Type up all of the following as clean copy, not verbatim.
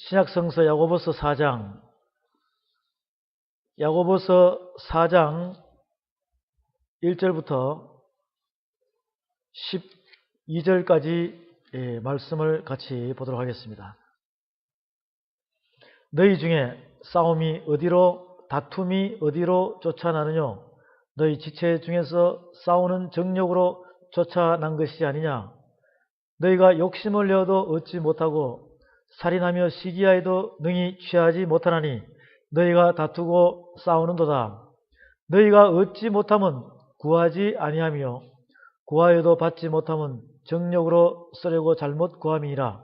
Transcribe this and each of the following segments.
신약성서 야고보서 4장, 야고보서 4장 1절부터 12절까지 말씀을 같이 보도록 하겠습니다. 너희 중에 싸움이 어디로, 다툼이 어디로 쫓아나느냐? 너희 지체 중에서 싸우는 정욕으로 쫓아난 것이 아니냐? 너희가 욕심을 내어도 얻지 못하고 살인하며 시기하여도 능히 취하지 못하나니 너희가 다투고 싸우는도다. 너희가 얻지 못하면 구하지 아니하며 구하여도 받지 못하면 정욕으로 쓰려고 잘못 구함이니라.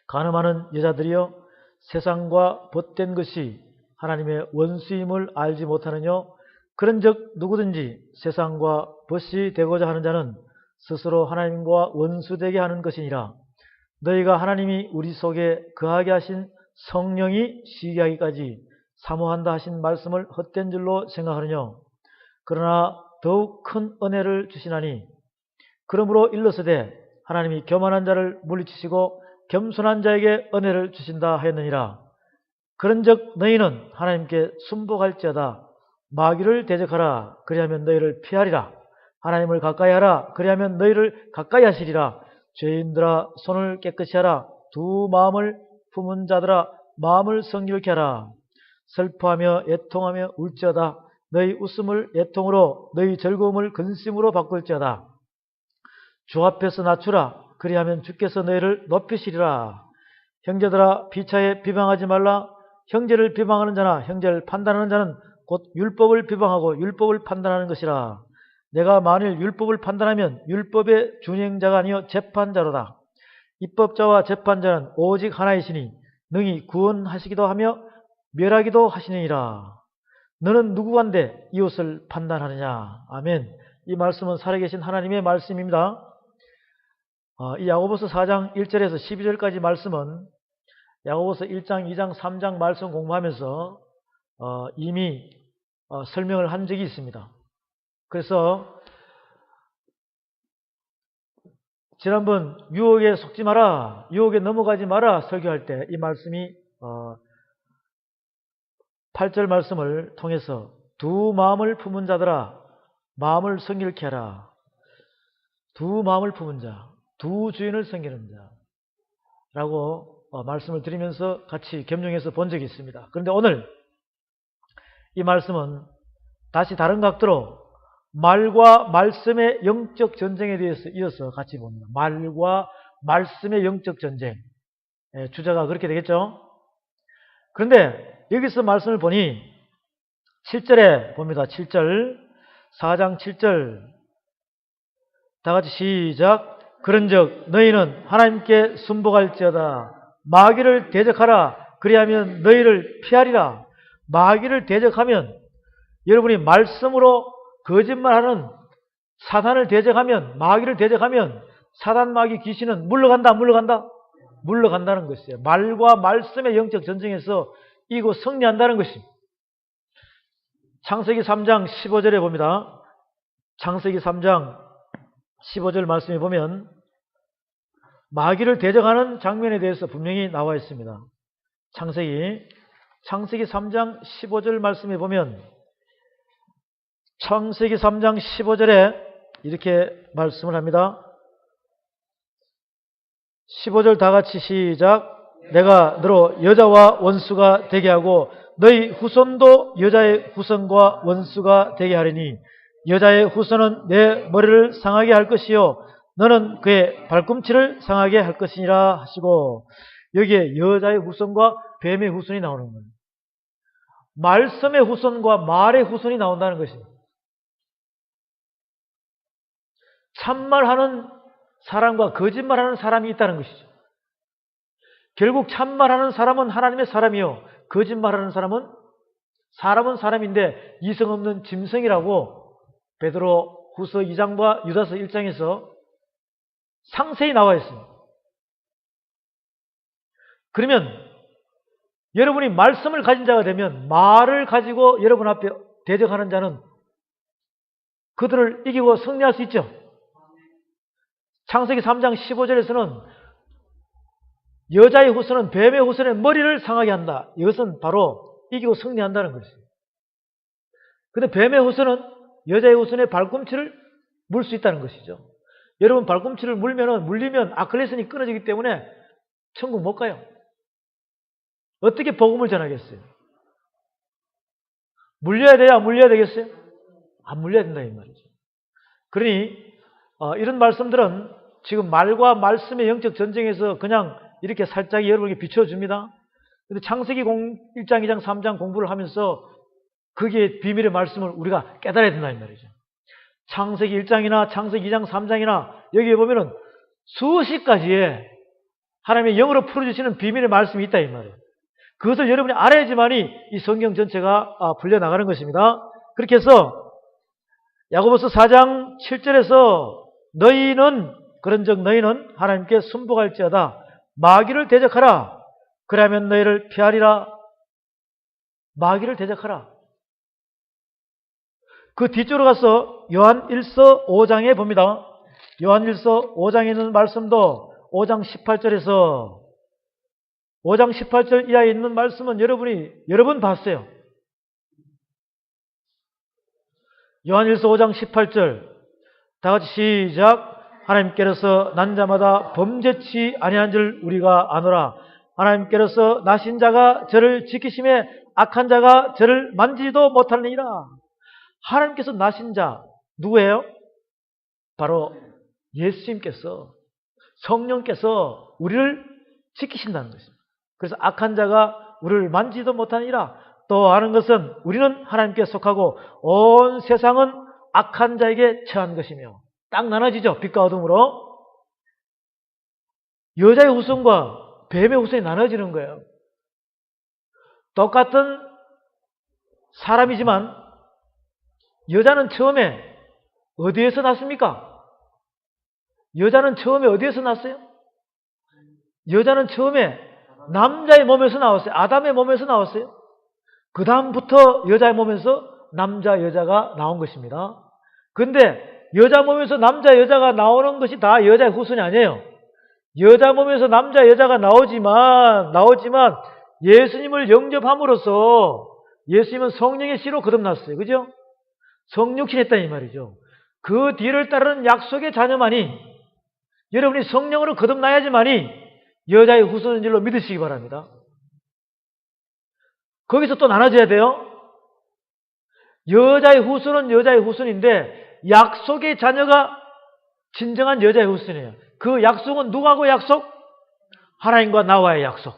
간음하는 여자들이여, 세상과 벗된 것이 하나님의 원수임을 알지 못하느냐? 그런즉 누구든지 세상과 벗이 되고자 하는 자는 스스로 하나님과 원수되게 하는 것이니라. 너희가 하나님이 우리 속에 거하게 하신 성령이 시기하기까지 사모한다 하신 말씀을 헛된 줄로 생각하느냐? 그러나 더욱 큰 은혜를 주시나니 그러므로 일러서되 하나님이 교만한 자를 물리치시고 겸손한 자에게 은혜를 주신다 하였느니라. 그런즉 너희는 하나님께 순복할지어다. 마귀를 대적하라. 그리하면 너희를 피하리라. 하나님을 가까이 하라. 그리하면 너희를 가까이 하시리라. 죄인들아, 손을 깨끗이 하라. 두 마음을 품은 자들아, 마음을 성결케 하라. 슬퍼하며 애통하며 울지어다. 너희 웃음을 애통으로, 너희 즐거움을 근심으로 바꿀지어다. 주 앞에서 낮추라. 그리하면 주께서 너희를 높이시리라. 형제들아, 비차에 비방하지 말라. 형제를 비방하는 자나 형제를 판단하는 자는 곧 율법을 비방하고 율법을 판단하는 것이라. 내가 만일 율법을 판단하면 율법의 준행자가 아니요 재판자로다. 입법자와 재판자는 오직 하나이시니 능히 구원하시기도 하며 멸하기도 하시느니라. 너는 누구간데 이웃을 판단하느냐? 아멘. 이 말씀은 살아계신 하나님의 말씀입니다. 이 야고보서 4장 1절에서 12절까지 말씀은 야고보서 1장, 2장, 3장 말씀 공부하면서 이미 설명을 한 적이 있습니다. 그래서 지난번 유혹에 속지 마라, 유혹에 넘어가지 마라 설교할 때 이 말씀이 8절 말씀을 통해서 두 마음을 품은 자들아, 마음을 성결케 하라. 두 마음을 품은 자, 두 주인을 섬기는 자라고 말씀을 드리면서 같이 겸용해서 본 적이 있습니다. 그런데 오늘 이 말씀은 다시 다른 각도로 말과 말씀의 영적 전쟁에 대해서 이어서 같이 봅니다. 말과 말씀의 영적 전쟁. 주제가 그렇게 되겠죠? 그런데 여기서 말씀을 보니 7절에 봅니다. 7절, 4장 7절 다 같이 시작. 그런즉 너희는 하나님께 순복할지어다. 마귀를 대적하라. 그리하면 너희를 피하리라. 마귀를 대적하면, 여러분이 말씀으로 거짓말하는 사단을 대적하면, 마귀를 대적하면 사단, 마귀, 귀신은 물러간다, 물러간다? 물러간다는 것이에요. 말과 말씀의 영적 전쟁에서 이기고 승리한다는 것입니다. 창세기 3장 15절에 봅니다. 창세기 3장 15절 말씀에 보면 마귀를 대적하는 장면에 대해서 분명히 나와 있습니다. 창세기 3장 15절 말씀에 보면 창세기 3장 15절에 이렇게 말씀을 합니다. 15절 다 같이 시작. 내가 너로 여자와 원수가 되게 하고 너희 후손도 여자의 후손과 원수가 되게 하리니 여자의 후손은 내 머리를 상하게 할 것이요 너는 그의 발꿈치를 상하게 할 것이니라 하시고, 여기에 여자의 후손과 뱀의 후손이 나오는 거예요. 말씀의 후손과 말의 후손이 나온다는 것입니다. 참말하는 사람과 거짓말하는 사람이 있다는 것이죠. 결국 참말하는 사람은 하나님의 사람이요, 거짓말하는 사람은 사람인데 이성 없는 짐승이라고 베드로 후서 2장과 유다서 1장에서 상세히 나와 있습니다. 그러면 여러분이 말씀을 가진 자가 되면 말을 가지고 여러분 앞에 대적하는 자는 그들을 이기고 승리할 수 있죠. 창세기 3장 15절에서는 여자의 후손은 뱀의 후손의 머리를 상하게 한다. 이것은 바로 이기고 승리한다는 것이에요. 근데 뱀의 후손은 여자의 후손의 발꿈치를 물 수 있다는 것이죠. 여러분 발꿈치를 물리면 아킬레스건이 끊어지기 때문에 천국 못 가요. 어떻게 복음을 전하겠어요? 물려야 돼요? 안 물려야 되겠어요? 안 물려야 된다 이 말이죠. 그러니 이런 말씀들은 지금 말과 말씀의 영적 전쟁에서 그냥 이렇게 살짝 여러분에게 비춰줍니다. 근데 창세기 1장, 2장, 3장 공부를 하면서 거기에 비밀의 말씀을 우리가 깨달아야 된다 이 말이죠. 창세기 1장이나 창세기 2장, 3장이나 여기에 보면은 수십 가지의 하나님의 영으로 풀어주시는 비밀의 말씀이 있다 이 말이에요. 그것을 여러분이 알아야지만이 이 성경 전체가 풀려나가는 것입니다. 그렇게 해서 야고보서 4장 7절에서 그런즉 너희는 하나님께 순복할지어다 마귀를 대적하라 그러면 너희를 피하리라. 마귀를 대적하라. 그 뒤쪽으로 가서 요한 1서 5장에 봅니다. 요한 1서 5장에 있는 말씀도 5장 18절에서 5장 18절 이하에 있는 말씀은 여러분이 여러 번 봤어요. 요한 1서 5장 18절 다 같이 시작. 하나님께로서 난 자마다 범죄치 아니한 줄 우리가 아노라. 하나님께로서 나신 자가 저를 지키심에 악한 자가 저를 만지지도 못하느니라. 하나님께서 나신 자 누구예요? 바로 예수님께서 성령께서 우리를 지키신다는 것입니다. 그래서 악한 자가 우리를 만지지도 못하느니라. 또 아는 것은 우리는 하나님께 속하고 온 세상은 악한 자에게 처한 것이며 딱 나눠지죠. 빛과 어둠으로. 여자의 후손과 뱀의 후손이 나눠지는 거예요. 똑같은 사람이지만 여자는 처음에 어디에서 났습니까? 여자는 처음에 어디에서 났어요? 여자는 처음에 남자의 몸에서 나왔어요. 아담의 몸에서 나왔어요. 그 다음부터 여자의 몸에서 남자, 여자가 나온 것입니다. 근데 여자 몸에서 남자, 여자가 나오는 것이 다 여자의 후손이 아니에요. 여자 몸에서 남자, 여자가 나오지만 예수님을 영접함으로써 예수님은 성령의 씨로 거듭났어요. 그죠? 성육신했다 이 말이죠. 그 뒤를 따르는 약속의 자녀만이 여러분이 성령으로 거듭나야지만이 여자의 후손인 줄로 믿으시기 바랍니다. 거기서 또 나눠져야 돼요. 여자의 후손은 여자의 후손인데 약속의 자녀가 진정한 여자의 후손이에요. 그 약속은 누구하고 약속? 하나님과 나와의 약속.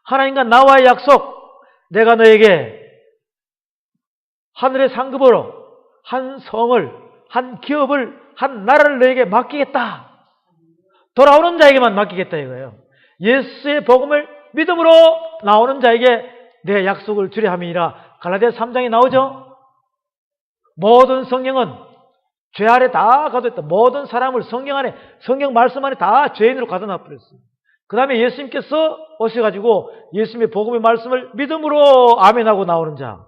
하나님과 나와의 약속. 내가 너에게 하늘의 상급으로 한 성을, 한 기업을, 한 나라를 너에게 맡기겠다. 돌아오는 자에게만 맡기겠다 이거예요. 예수의 복음을 믿음으로 나오는 자에게 내 약속을 주려 함이니라. 갈라디아 3장에 나오죠. 모든 성령은 죄 아래 다 가둬있다. 모든 사람을 성령 안에, 성경 말씀 안에 다 죄인으로 가둬놔 버렸어요. 그 다음에 예수님께서 오셔가지고 예수님의 복음의 말씀을 믿음으로 아멘하고 나오는 자,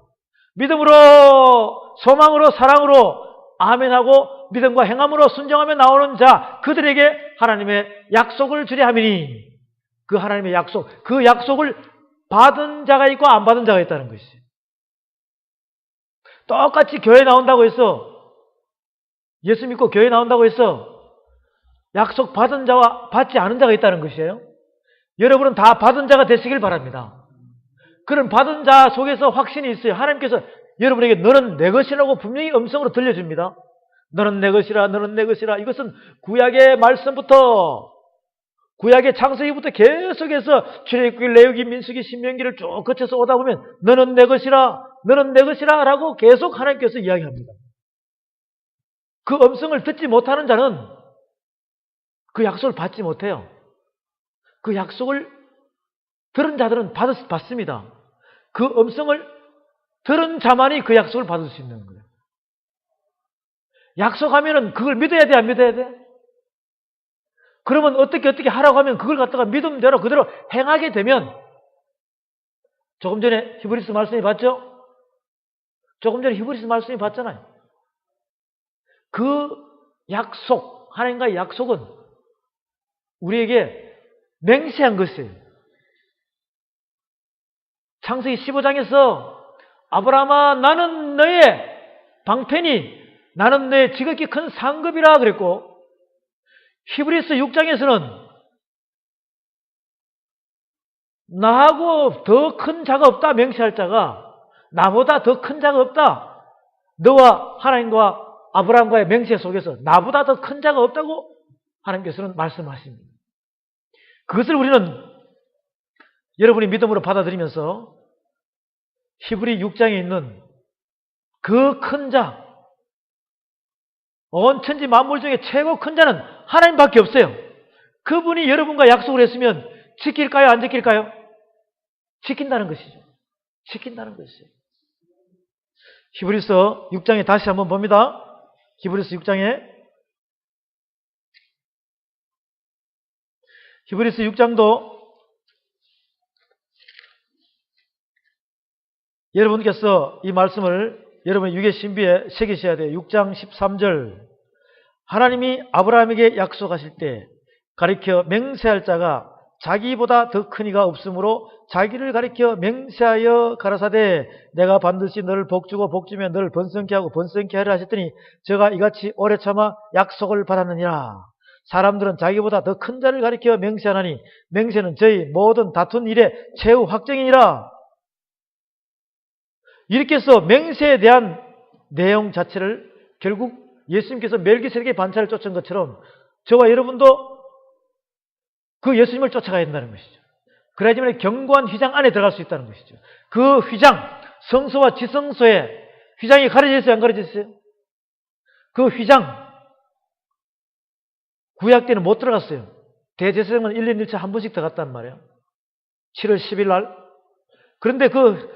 믿음으로, 소망으로, 사랑으로 아멘하고 믿음과 행함으로 순종하며 나오는 자, 그들에게 하나님의 약속을 주려 함이니 그 하나님의 약속, 그 약속을 받은 자가 있고 안 받은 자가 있다는 것이에요. 똑같이 교회 나온다고 해서, 예수 믿고 교회 나온다고 해서 약속 받은 자와 받지 않은 자가 있다는 것이에요. 여러분은 다 받은 자가 되시길 바랍니다. 그런 받은 자 속에서 확신이 있어요. 하나님께서 여러분에게 너는 내 것이라고 분명히 음성으로 들려줍니다. 너는 내 것이라, 너는 내 것이라. 이것은 구약의 말씀부터, 구약의 창세기부터 계속해서 출애굽기, 레위기, 민수기, 신명기를 쭉 거쳐서 오다 보면 너는 내 것이라, 너는 내 것이라 라고 계속 하나님께서 이야기합니다. 그 음성을 듣지 못하는 자는 그 약속을 받지 못해요. 그 약속을 들은 자들은 받습니다. 그 음성을 들은 자만이 그 약속을 받을 수 있는 거예요. 약속하면은 그걸 믿어야 돼, 안 믿어야 돼? 그러면 어떻게 하라고 하면 그걸 갖다가 믿음대로 그대로 행하게 되면, 조금 전에 히브리서 말씀이 봤죠? 조금 전에 히브리서 말씀이 봤잖아요. 그 약속, 하나님과의 약속은 우리에게 맹세한 것이에요. 창세기 15장에서 아브라함아 나는 너의 방편이 나는 너의 지극히 큰 상급이라 그랬고, 히브리서 6장에서는 나하고 더 큰 자가 없다 맹세할 자가, 나보다 더 큰 자가 없다. 너와 하나님과 아브라함과의 맹세 속에서 나보다 더 큰 자가 없다고 하나님께서는 말씀하십니다. 그것을 우리는 여러분이 믿음으로 받아들이면서 히브리 6장에 있는 그 큰 자, 온 천지 만물 중에 최고 큰 자는 하나님밖에 없어요. 그분이 여러분과 약속을 했으면 지킬까요? 안 지킬까요? 지킨다는 것이죠. 지킨다는 것이죠. 히브리서 6장에 다시 한번 봅니다. 히브리서 6장도 여러분께서 이 말씀을 여러분의 육의 신비에 새기셔야 돼요. 6장 13절. 하나님이 아브라함에게 약속하실 때 가리켜 맹세할 자가 자기보다 더 큰 이가 없으므로 자기를 가리켜 맹세하여 가라사대 내가 반드시 너를 복주고 복주며 너를 번성케 하고 번성케 하리라 하셨더니 저가 이같이 오래 참아 약속을 받았느니라. 사람들은 자기보다 더 큰 자를 가리켜 맹세하나니 맹세는 저희 모든 다툰 일의 최후 확정이니라. 이렇게 해서 맹세에 대한 내용 자체를 결국 예수님께서 멜기세덱의 반차를 쫓은 것처럼 저와 여러분도 그 예수님을 쫓아가야 된다는 것이죠. 그래야지만 견고한 휘장 안에 들어갈 수 있다는 것이죠. 그 휘장, 성소와 지성소에 휘장이 가려져 있어요? 안 가려져 있어요? 그 휘장, 구약 때는 못 들어갔어요. 대제사장은 1년 1차 한 번씩 들어갔단 말이에요. 7월 10일 날. 그런데 그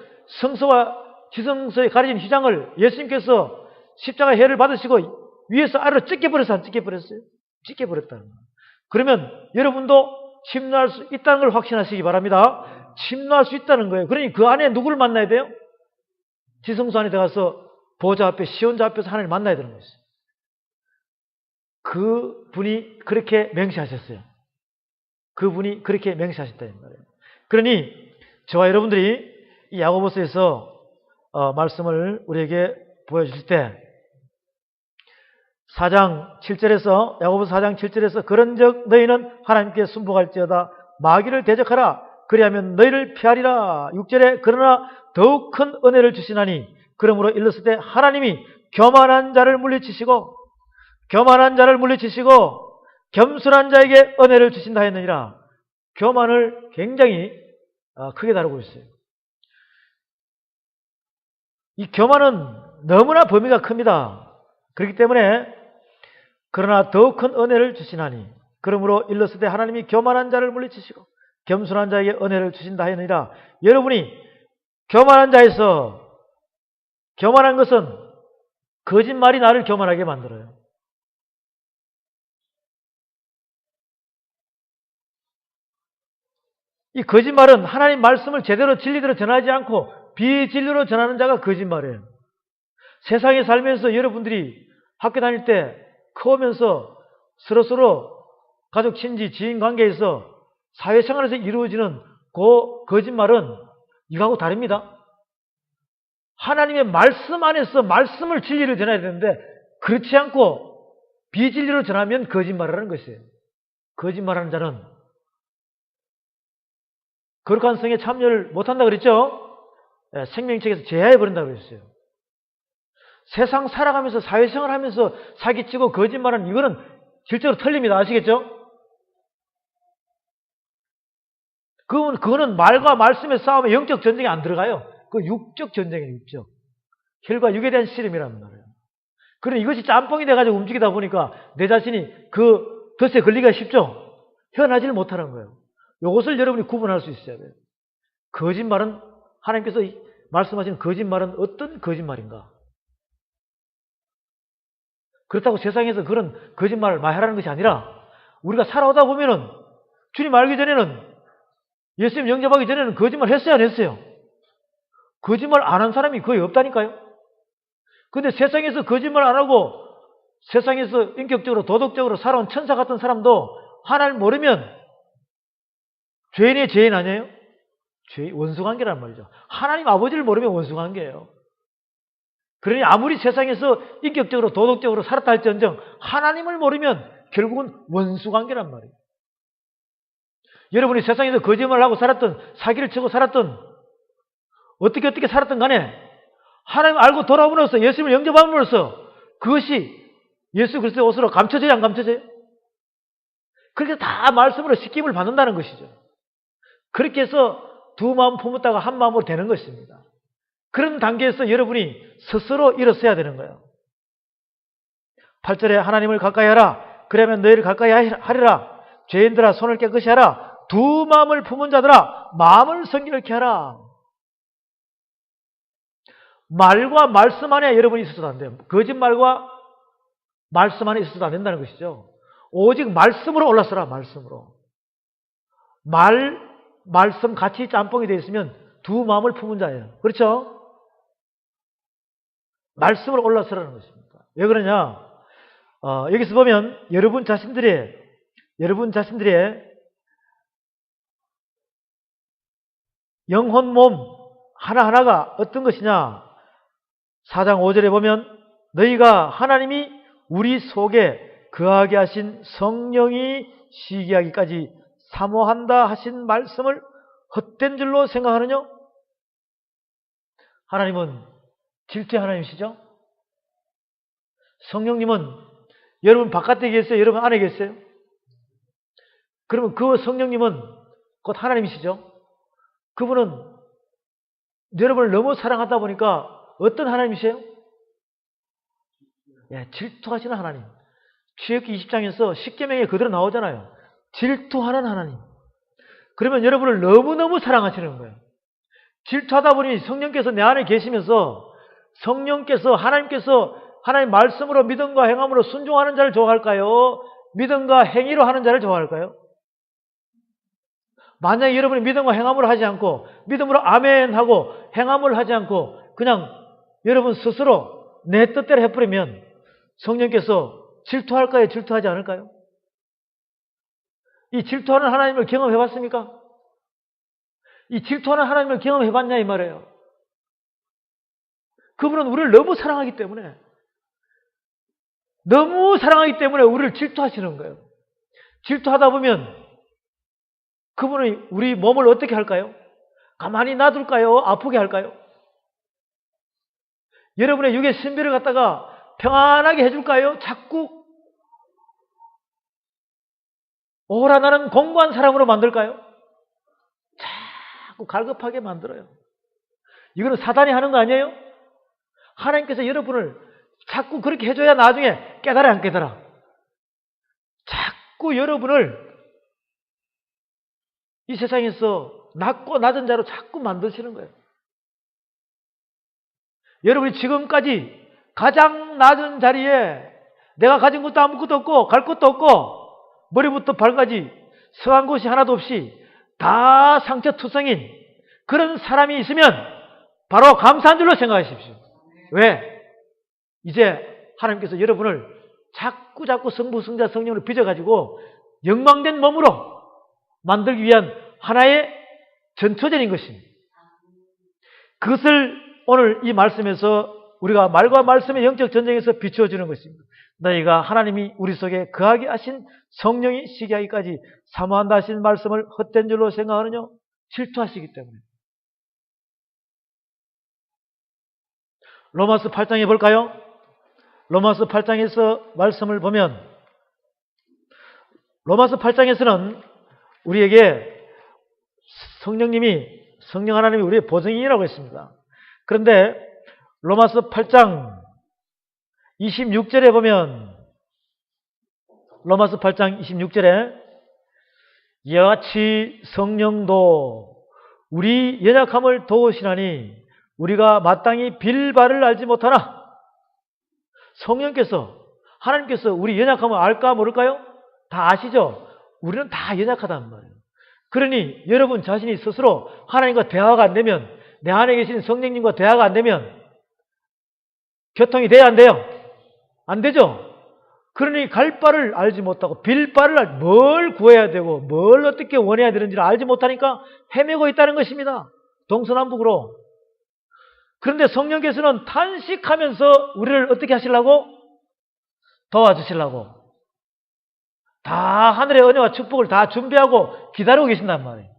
성소와 지성소에 가려진 휘장을 예수님께서 십자가 해를 받으시고 위에서 아래로 찢겨버렸어요? 안 찢겨버렸어요? 찢겨버렸다는 거예요. 그러면 여러분도 침노할 수 있다는 걸 확신하시기 바랍니다. 침노할 수 있다는 거예요. 그러니 그 안에 누구를 만나야 돼요? 지성소 안에 들어가서 보좌 앞에, 시온자 앞에서 하나님을 만나야 되는 것이죠. 그분이 그렇게 맹세하셨어요. 그분이 그렇게 맹세하셨다는 말이에요. 그러니 저와 여러분들이 이 야고보서에서 말씀을 우리에게 보여주실 때 4장 7절에서 야고보서 4장 7절에서 그런즉 너희는 하나님께 순복할지어다 마귀를 대적하라 그리하면 너희를 피하리라. 6절에 그러나 더욱 큰 은혜를 주시나니 그러므로 일렀을 때 하나님이 교만한 자를 물리치시고 겸손한 자에게 은혜를 주신다 했느니라. 교만을 굉장히 크게 다루고 있어요. 이 교만은 너무나 범위가 큽니다. 그렇기 때문에 그러나 더욱 큰 은혜를 주시나니 그러므로 일렀을 때 하나님이 교만한 자를 물리치시고 겸손한 자에게 은혜를 주신다 하느니라. 여러분이 교만한 자에서 교만한 것은 거짓말이 나를 교만하게 만들어요. 이 거짓말은 하나님 말씀을 제대로 진리대로 전하지 않고 비진리로 전하는 자가 거짓말이에요. 세상에 살면서 여러분들이 학교 다닐 때 커오면서 서로서로 가족, 친지, 지인 관계에서 사회생활에서 이루어지는 그 거짓말은 이거하고 다릅니다. 하나님의 말씀 안에서 말씀을 진리를 전해야 되는데 그렇지 않고 비진리로 전하면 거짓말이라는 것이에요. 거짓말하는 자는 거룩한 성에 참여를 못한다 그랬죠? 생명책에서 제하해버린다고 그랬어요. 세상 살아가면서 사회생활 하면서 사기치고 거짓말하는 이거는 실제로 틀립니다. 아시겠죠? 그거는 말과 말씀의 싸움에 영적 전쟁이 안 들어가요. 그 육적 전쟁이에요. 육적. 혈과 육에 대한 씨름이란 말이에요. 그러니 이것이 짬뽕이 돼가지고 움직이다 보니까 내 자신이 그 덫에 걸리기가 쉽죠? 헤어나지를 못하는 거예요. 이것을 여러분이 구분할 수 있어야 돼요. 거짓말은 하나님께서 말씀하신 거짓말은 어떤 거짓말인가? 그렇다고 세상에서 그런 거짓말을 많이 하라는 것이 아니라 우리가 살아오다 보면은 주님 알기 전에는 예수님 영접하기 전에는 거짓말 했어요 안 했어요? 거짓말 안 한 사람이 거의 없다니까요. 근데 세상에서 거짓말 안 하고 세상에서 인격적으로 도덕적으로 살아온 천사 같은 사람도 하나님 모르면 죄인의 죄인 아니에요? 원수관계란 말이죠. 하나님 아버지를 모르면 원수관계예요. 그러니 아무리 세상에서 인격적으로 도덕적으로 살았다 할지언정 하나님을 모르면 결국은 원수관계란 말이에요. 여러분이 세상에서 거짓말을 하고 살았던, 사기를 치고 살았던, 어떻게 살았던 간에 하나님 알고 돌아옴으로써 예수님을 영접함으로써 그것이 예수 그리스도의 옷으로 감춰져야 안 감춰져요? 그렇게 다 말씀으로 씻김을 받는다는 것이죠. 그렇게 해서 두 마음 품었다가 한 마음으로 되는 것입니다. 그런 단계에서 여러분이 스스로 일어서야 되는 거예요. 8절에 하나님을 가까이 하라. 그러면 너희를 가까이 하리라. 죄인들아 손을 깨끗이 하라. 두 마음을 품은 자들아 마음을 성결케 하라. 말과 말씀 안에 여러분이 있어서도 안 돼요. 거짓말과 말씀 안에 있어서도 안 된다는 것이죠. 오직 말씀으로 올라서라. 말씀으로. 말씀 같이 짬뽕이 되어 있으면 두 마음을 품은 자예요. 그렇죠? 말씀으로 올라서라는 것입니다. 왜 그러냐? 여기서 보면 여러분 자신들의 영혼 몸 하나하나가 어떤 것이냐? 4장 5절에 보면 너희가 하나님이 우리 속에 거하게 하신 성령이 시기하기까지 사모한다 하신 말씀을 헛된 줄로 생각하느냐? 하나님은 질투의 하나님이시죠? 성령님은 여러분 바깥에 계세요? 여러분 안에 계세요? 그러면 그 성령님은 곧 하나님이시죠? 그분은 여러분을 너무 사랑하다 보니까 어떤 하나님이세요? 예, 질투하시는 하나님. 출애굽기 20장에서 십계명에 그대로 나오잖아요. 질투하는 하나님. 그러면 여러분을 너무너무 사랑하시는 거예요. 질투하다 보니 성령께서 내 안에 계시면서 성령께서 하나님 말씀으로 믿음과 행함으로 순종하는 자를 좋아할까요? 믿음과 행위로 하는 자를 좋아할까요? 만약에 여러분이 믿음과 행함으로 하지 않고 믿음으로 아멘하고 행함을 하지 않고 그냥 여러분 스스로 내 뜻대로 해버리면 성령께서 질투할까요? 질투하지 않을까요? 이 질투하는 하나님을 경험해봤습니까? 이 질투하는 하나님을 경험해봤냐 이 말이에요. 그분은 우리를 너무 사랑하기 때문에 우리를 질투하시는 거예요. 질투하다 보면 그분이 우리 몸을 어떻게 할까요? 가만히 놔둘까요? 아프게 할까요? 여러분의 육의 신비를 갖다가 평안하게 해줄까요? 자꾸 오라 나는 공고한 사람으로 만들까요? 자꾸 갈급하게 만들어요. 이거는 사단이 하는 거 아니에요? 하나님께서 여러분을 자꾸 그렇게 해줘야 나중에 깨달아 안 깨달아? 자꾸 여러분을 이 세상에서 낮고 낮은 자로 자꾸 만드시는 거예요. 여러분이 지금까지 가장 낮은 자리에 내가 가진 것도 아무것도 없고 갈 것도 없고 머리부터 발까지 성한 곳이 하나도 없이 다 상처투성인 그런 사람이 있으면 바로 감사한 줄로 생각하십시오. 왜? 이제 하나님께서 여러분을 자꾸 성부, 성자, 성령으로 빚어가지고 영광된 몸으로 만들기 위한 하나의 전초전인 것입니다. 그것을 오늘 이 말씀에서 우리가 말과 말씀의 영적 전쟁에서 비추어주는 것입니다. 너희가 하나님이 우리 속에 거하게 하신 성령이 시기하기까지 사모한다 하신 말씀을 헛된 줄로 생각하느냐? 질투하시기 때문에. 로마서 8장에 볼까요? 로마서 8장에서 말씀을 보면 로마서 8장에서는 우리에게 성령 하나님이 우리의 보증인이라고 했습니다. 그런데 로마서 8장 26절에 보면 로마서 8장 26절에 이와 같이 성령도 우리 연약함을 도우시나니 우리가 마땅히 빌바를 알지 못하나 성령께서 하나님께서 우리 연약함을 알까 모를까요? 다 아시죠? 우리는 다 연약하단 말이에요. 그러니 여러분 자신이 스스로 하나님과 대화가 안 되면 내 안에 계신 성령님과 대화가 안 되면 교통이 돼야 안 돼요? 안 되죠? 그러니 갈 바를 알지 못하고 빌 바를 뭘 구해야 되고 뭘 어떻게 원해야 되는지를 알지 못하니까 헤매고 있다는 것입니다. 동서남북으로. 그런데 성령께서는 탄식하면서 우리를 어떻게 하시려고? 도와주시려고. 다 하늘의 은혜와 축복을 다 준비하고 기다리고 계신단 말이에요.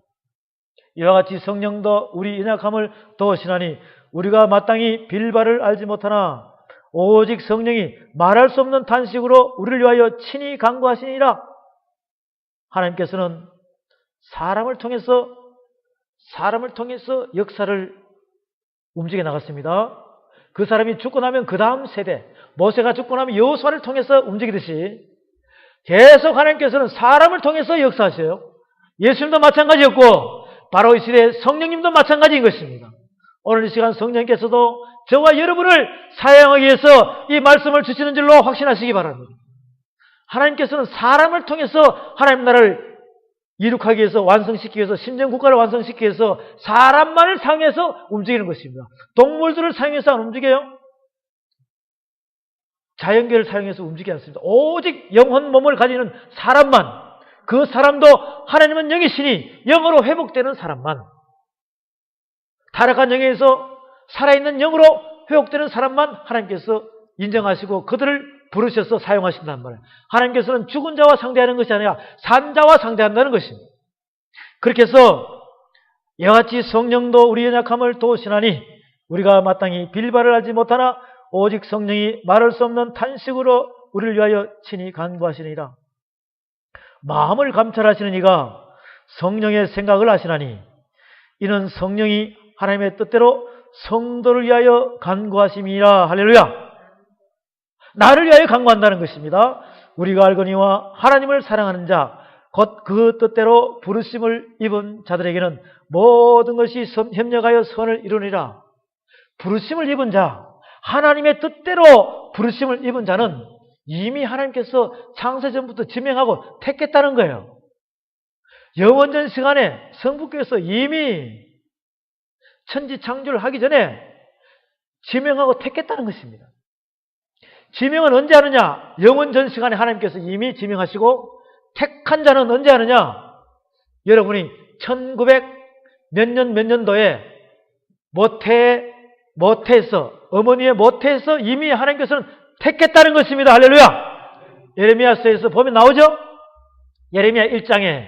이와 같이 성령도 우리 연약함을 도우시나니 우리가 마땅히 빌 바를 알지 못하나 오직 성령이 말할 수 없는 탄식으로 우리를 위하여 친히 간구하시니라. 하나님께서는 사람을 통해서 역사를 움직여 나갔습니다. 그 사람이 죽고 나면 그 다음 세대, 모세가 죽고 나면 여호수아를 통해서 움직이듯이 계속 하나님께서는 사람을 통해서 역사하셔요. 예수님도 마찬가지였고 바로 이 시대의 성령님도 마찬가지인 것입니다. 오늘 이 시간 성령께서도 저와 여러분을 사용하기 위해서 이 말씀을 주시는 줄로 확신하시기 바랍니다. 하나님께서는 사람을 통해서 하나님 나라를 이룩하기 위해서, 완성시키기 위해서, 신정국가를 완성시키기 위해서 사람만을 사용해서 움직이는 것입니다. 동물들을 사용해서 안 움직여요. 자연계를 사용해서 움직이지 않습니다. 오직 영혼 몸을 가지는 사람만, 그 사람도 하나님은 영이시니 영으로 회복되는 사람만, 타락한 영에서 살아있는 영으로 회복되는 사람만 하나님께서 인정하시고 그들을 부르셔서 사용하신단 말이에요. 하나님께서는 죽은 자와 상대하는 것이 아니라 산 자와 상대한다는 것입니다. 그렇게 해서 이와 같이 성령도 우리 연약함을 도우시나니 우리가 마땅히 빌바를 알지 못하나 오직 성령이 말할 수 없는 탄식으로 우리를 위하여 친히 간구하시니라. 마음을 감찰하시는 이가 성령의 생각을 하시나니 이는 성령이 하나님의 뜻대로 성도를 위하여 간구하심이라. 할렐루야. 나를 위하여 간구한다는 것입니다. 우리가 알거니와 하나님을 사랑하는 자 곧 그 뜻대로 부르심을 입은 자들에게는 모든 것이 협력하여 선을 이루니라. 부르심을 입은 자, 하나님의 뜻대로 부르심을 입은 자는 이미 하나님께서 창세전부터 지명하고 택했다는 거예요. 영원전 시간에 성부께서 이미 천지 창조를 하기 전에 지명하고 택했다는 것입니다. 지명은 언제 하느냐? 영원전 시간에 하나님께서 이미 지명하시고 택한 자는 언제 하느냐? 여러분이 1900 몇 년도에 모태에서, 어머니의 모태에서 이미 하나님께서는 택했다는 것입니다. 할렐루야. 예레미야서에서 보면 나오죠? 예레미야 1장에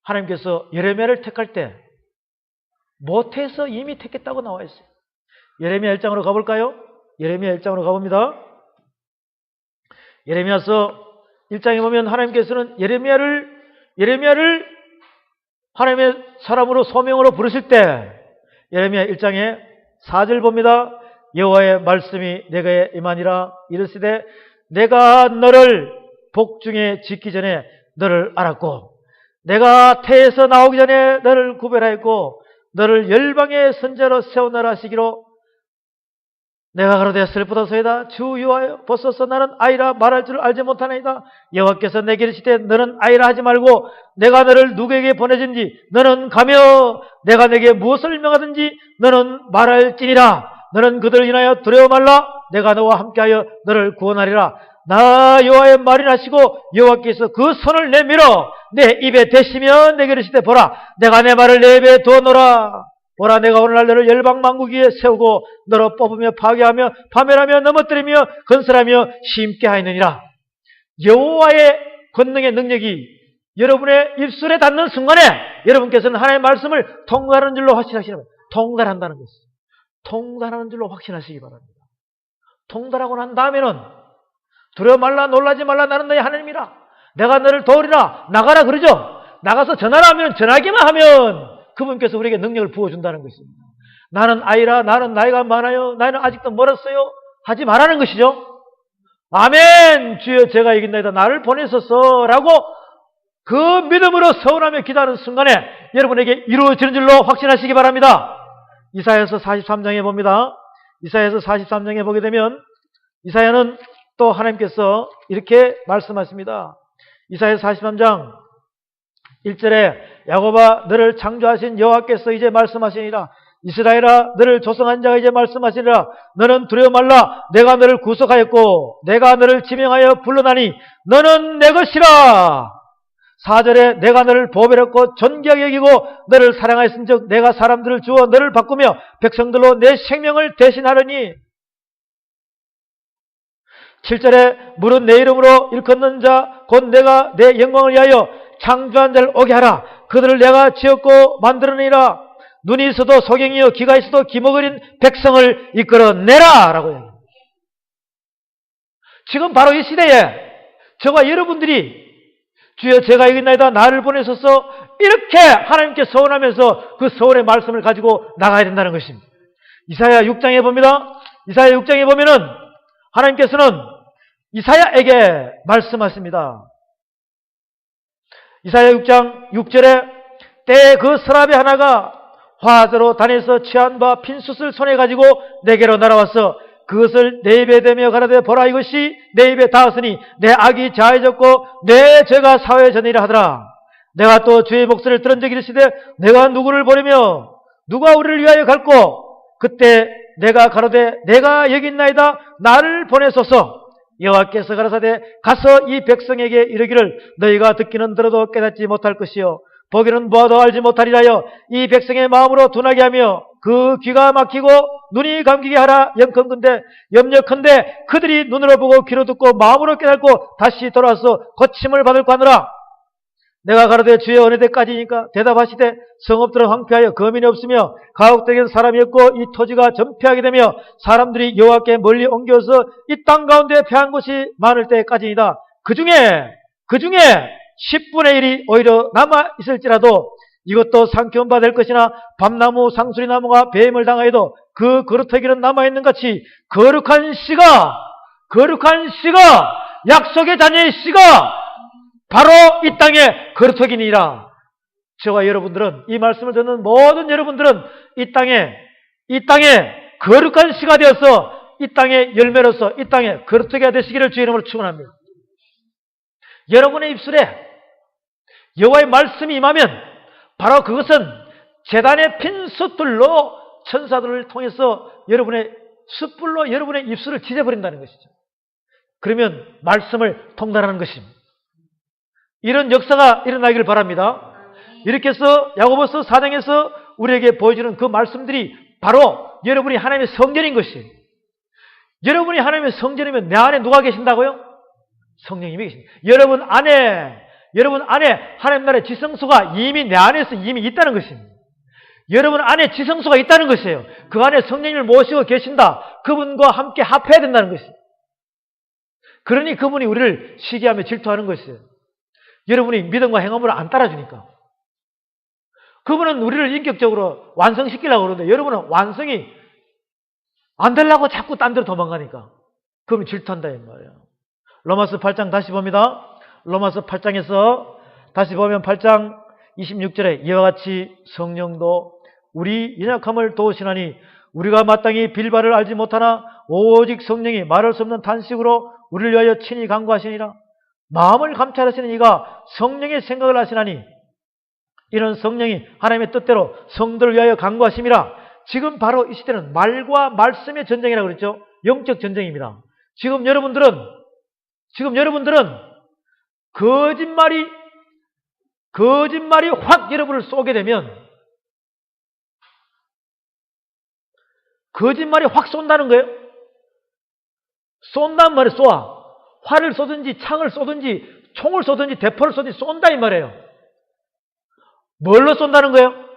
하나님께서 예레미야를 택할 때 모태에서 이미 택했다고 나와 있어요. 예레미야 1장으로 가볼까요? 예레미야 1장으로 가봅니다. 예레미야서 1장에 보면 하나님께서는 예레미야를 하나님의 사람으로 소명으로 부르실 때 예레미야 1장에 4절 봅니다. 여호와의 말씀이 내게 임하니라. 이르시되 내가 너를 복중에 짓기 전에 너를 알았고 내가 태에서 나오기 전에 너를 구별하였고 너를 열방의 선자로 세우노라 하시기로 내가 가로되 슬프도소이다. 주 여호와여 보소서 나는 아이라 말할 줄 알지 못하나이다. 여호와께서 내게 이르시되 너는 아이라 하지 말고 내가 너를 누구에게 보내준지 너는 가며 내가 내게 무엇을 명하든지 너는 말할지니라. 너는 그들을 인하여 두려워 말라. 내가 너와 함께하여 너를 구원하리라. 나 여호와의 말이라 하시고 여호와께서 그 손을 내밀어 내 입에 대시며 내게 이르시되 보라 내가 내 말을 내 입에 두어놓으라. 보라 내가 오늘날 너를 열방 만국 위에 세우고 너로 뽑으며 파괴하며 파멸하며 넘어뜨리며 건설하며 심게 하였느니라. 여호와의 권능의 능력이 여러분의 입술에 닿는 순간에 여러분께서는 하나님의 말씀을 통달하는 줄로 확신하시는 거예요. 통달한다는 것이죠. 통달하는 줄로 확신하시기 바랍니다. 통달하고 난 다음에는 두려워 말라 놀라지 말라 나는 너희 하나님이라. 내가 너를 도우리라. 나가라 그러죠. 나가서 전하라 하면 전하기만 하면 그분께서 우리에게 능력을 부어준다는 것입니다. 나는 아이라 나는 나이가 많아요. 나이는 아직도 멀었어요. 하지 말라는 것이죠. 아멘 주여 제가 이긴다이다. 나를 보내소서 라고 그 믿음으로 서운하며 기도하는 순간에 여러분에게 이루어지는 줄로 확신하시기 바랍니다. 이사야서 43장에 봅니다. 이사야서 43장에 보게 되면 이사야는 또 하나님께서 이렇게 말씀하십니다. 이사야서 43장 1절에 야곱아 너를 창조하신 여호와께서 이제 말씀하시니라. 이스라엘아 너를 조성한 자가 이제 말씀하시니라. 너는 두려워 말라. 내가 너를 구속하였고 내가 너를 지명하여 불러나니 너는 내 것이라. 4절에 내가 너를 보배롭고 존귀하게 여기고 너를 사랑하였은즉 내가 사람들을 주어 너를 바꾸며 백성들로 내 생명을 대신하려니. 7절에 무릇 내 이름으로 일컫는 자 곧 내가 내 영광을 위하여 창조한 자를 오게 하라. 그들을 내가 지었고 만들어내라. 눈이 있어도 소경이요 귀가 있어도 기목어린 백성을 이끌어내라 라고 얘기합니다. 지금 바로 이 시대에 저와 여러분들이 주여 제가 여기 있나이다 나를 보내셔서 이렇게 하나님께 서원하면서 그 서원의 말씀을 가지고 나가야 된다는 것입니다. 이사야 6장에 봅니다. 이사야 6장에 보면은 하나님께서는 이사야에게 말씀하십니다. 이사야 6장 6절에 때에 그 서랍의 하나가 화재로 단에서 취한 바 핀숯을 손에 가지고 내게로 날아와서 그것을 내 입에 대며 가라되 보라 이것이 내 입에 닿았으니 내 악이 자해졌고 내 죄가 사회전이라 하더라. 내가 또 주의 목소리를 들은 적이 이르시되 내가 누구를 보내며 누가 우리를 위하여 갈고 그때 내가 가로되 내가 여기 있나이다 나를 보내소서. 여호와께서 가라사대 가서 이 백성에게 이르기를 너희가 듣기는 들어도 깨닫지 못할 것이요 보기는 보아도 알지 못하리라 하여 이 백성의 마음으로 둔하게 하며 그 귀가 막히고 눈이 감기게 하라. 영컨대 염려컨대 그들이 눈으로 보고 귀로 듣고 마음으로 깨닫고 다시 돌아와서 고침을 받을까 하노라. 내가 가로되 주의 어느 때까지니까 대답하시되 성읍들은 황폐하여 거민이 없으며 가옥되기는 사람이 없고 이 토지가 전폐하게 되며 사람들이 여호와께 멀리 옮겨서 이 땅 가운데 패한 곳이 많을 때까지이다. 그 중에 10분의 1이 오히려 남아 있을지라도 이것도 상켜운 바 될 것이나 밤나무 상수리나무가 뱀을 당하여도 그 거루터기는 남아있는 같이 거룩한 씨가 약속의 자녀의 씨가 바로 이 땅에 거루터기니라. 저와 여러분들은 이 말씀을 듣는 모든 여러분들은 이 땅에 거룩한 씨가 되어서 이 땅의 열매로서 이 땅에 거루터기가 되시기를 주의 이름으로 축원합니다. 여러분의 입술에 여호와의 말씀이 임하면 바로 그것은 제단의 핀 숯불로 천사들을 통해서 여러분의 숯불로 여러분의 입술을 지져버린다는 것이죠. 그러면 말씀을 통달하는 것입니다. 이런 역사가 일어나기를 바랍니다. 이렇게 해서 야고보서 4장에서 우리에게 보여주는 그 말씀들이 바로 여러분이 하나님의 성전인 것이에요. 여러분이 하나님의 성전이면 내 안에 누가 계신다고요? 성령님이 계십니다. 여러분 안에 하나님 나라의 지성소가 이미 내 안에서 이미 있다는 것입니다. 여러분 안에 지성소가 있다는 것이에요. 그 안에 성령님을 모시고 계신다. 그분과 함께 합해야 된다는 것이에요. 그러니 그분이 우리를 시기하며 질투하는 것이에요. 여러분이 믿음과 행함으로 안 따라주니까. 그분은 우리를 인격적으로 완성시키려고 그러는데 여러분은 완성이 안 되려고 자꾸 딴 데로 도망가니까. 그러면 질투한다 이 말이에요. 로마서 8장 다시 봅니다. 로마서 8장에서 다시 보면 8장 26절에 이와 같이 성령도 우리 연약함을 도우시나니 우리가 마땅히 빌바를 알지 못하나 오직 성령이 말할 수 없는 탄식으로 우리를 위하여 친히 간구하시니라. 마음을 감찰하시는 이가 성령의 생각을 하시나니 이런 성령이 하나님의 뜻대로 성도를 위하여 간구하심이라. 지금 바로 이 시대는 말과 말씀의 전쟁이라고 그랬죠. 영적 전쟁입니다. 지금 여러분들은 거짓말이 확 여러분을 쏘게 되면 거짓말이 확 쏜다는 거예요. 쏜단 말이에요. 쏘아. 활을 쏘든지 창을 쏘든지 총을 쏘든지 대포를 쏘든지 쏜다 이 말이에요. 뭘로 쏜다는 거예요?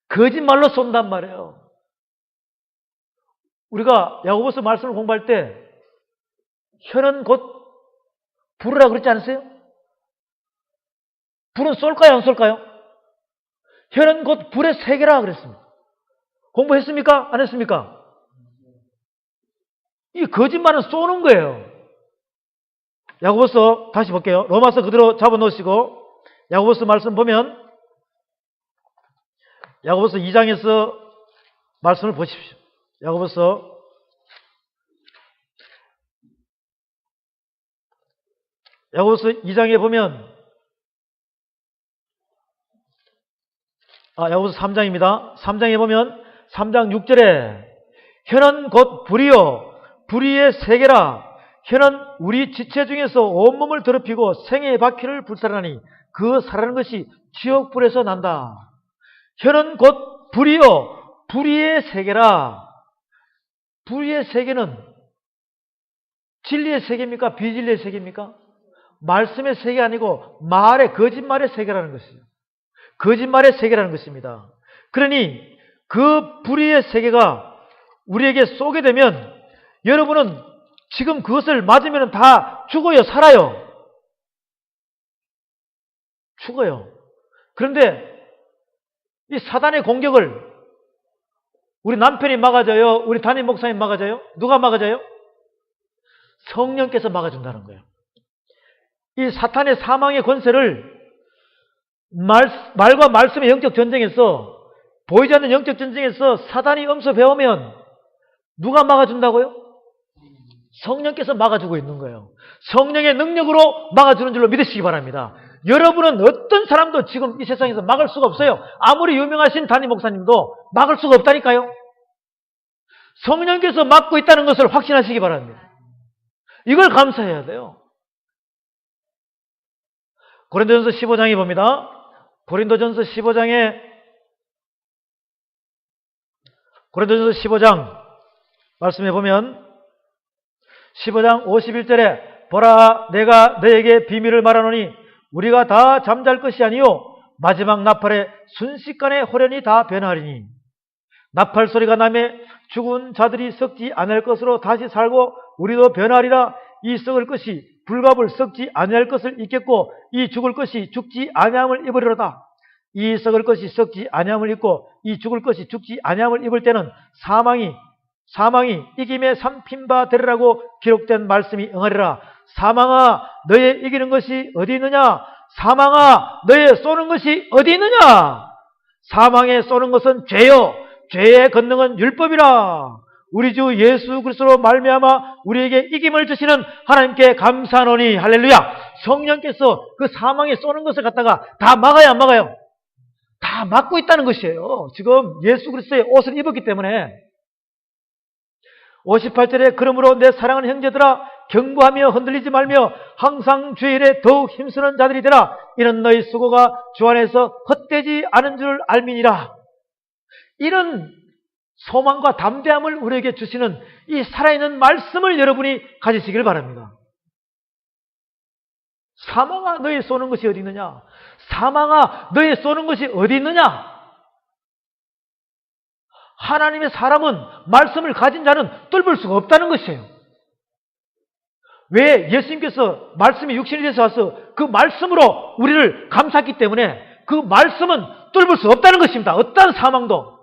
거짓말로 쏜단 말이에요. 우리가 야고보서 말씀을 공부할 때 혀는 곧 불이라 그랬지 않았어요? 불은 쏠까요? 안 쏠까요? 혀는 곧 불의 세계라 그랬습니다. 공부했습니까? 안 했습니까? 이 거짓말은 쏘는 거예요. 야고보서 다시 볼게요. 로마서 그대로 잡아놓으시고 야고보서 말씀 보면 야고보서 2장에서 말씀을 보십시오. 야고보서 2장에 보면 야고보서 3장입니다. 3장에 보면 3장 6절에 혀는 곧 불이요 불의의 세계라. 혀는 우리 지체 중에서 온몸을 더럽히고 생애의 바퀴를 불살하니 그 살아는 것이 지옥불에서 난다. 혀는 곧 불이요 불의의 세계라. 불의의 세계는 진리의 세계입니까? 비진리의 세계입니까? 말씀의 세계 아니고 말의 거짓말의 세계라는 것이죠. 거짓말의 세계라는 것입니다. 그러니 그 불의의 세계가 우리에게 쏘게 되면 여러분은 지금 그것을 맞으면 다 죽어요, 살아요? 죽어요. 그런데 이 사단의 공격을 우리 남편이 막아줘요? 우리 담임 목사님 막아줘요? 누가 막아줘요? 성령께서 막아준다는 거예요. 이 사탄의 사망의 권세를 말과 말씀의 영적 전쟁에서, 보이지 않는 영적 전쟁에서 사단이 엄습해오면 누가 막아준다고요? 성령께서 막아주고 있는 거예요. 성령의 능력으로 막아주는 줄로 믿으시기 바랍니다. 여러분은 어떤 사람도 지금 이 세상에서 막을 수가 없어요. 아무리 유명하신 담임 목사님도 막을 수가 없다니까요. 성령께서 막고 있다는 것을 확신하시기 바랍니다. 이걸 감사해야 돼요. 고린도전서 15장에 봅니다. 고린도전서 15장 15장 말씀해 보면 15장 51절에 보라 내가 너에게 비밀을 말하노니 우리가 다 잠잘 것이 아니요 마지막 나팔에 순식간에 호련히 다 변하리니 나팔 소리가 나매 죽은 자들이 썩지 않을 것으로 다시 살고 우리도 변하리라. 이 썩을 것이 불갑을 썩지 아니할 것을 입겠고 이 죽을 것이 죽지 아니함을 입으리로다. 이 썩을 것이 썩지 아니함을 입고 이 죽을 것이 죽지 아니함을 입을 때는 사망이 이김에 삼킨 바 되리라고 기록된 말씀이 응하리라. 사망아 너의 이기는 것이 어디 있느냐? 사망아 너의 쏘는 것이 어디 있느냐? 사망에 쏘는 것은 죄요 죄의 권능은 율법이라. 우리 주 예수 그리스도로 말미암아 우리에게 이김을 주시는 하나님께 감사하노니. 할렐루야. 성령께서 그 사망에 쏘는 것을 갖다가 다 막아요, 안 막아요? 다 막고 있다는 것이에요. 지금 예수 그리스도의 옷을 입었기 때문에. 58절에 그러므로 내 사랑하는 형제들아 경고하며 흔들리지 말며 항상 주의 일에 더욱 힘쓰는 자들이 되라. 이는 너희 수고가 주 안에서 헛되지 않은 줄 알미니라. 이런 소망과 담대함을 우리에게 주시는 이 살아있는 말씀을 여러분이 가지시길 바랍니다. 사망아 너의 쏘는 것이 어디 있느냐? 사망아 너의 쏘는 것이 어디 있느냐? 하나님의 사람은 말씀을 가진 자는 뚫을 수가 없다는 것이에요. 왜? 예수님께서 말씀이 육신이 돼서 와서 그 말씀으로 우리를 감쌌기 때문에 그 말씀은 뚫을 수 없다는 것입니다. 어떠한 사망도.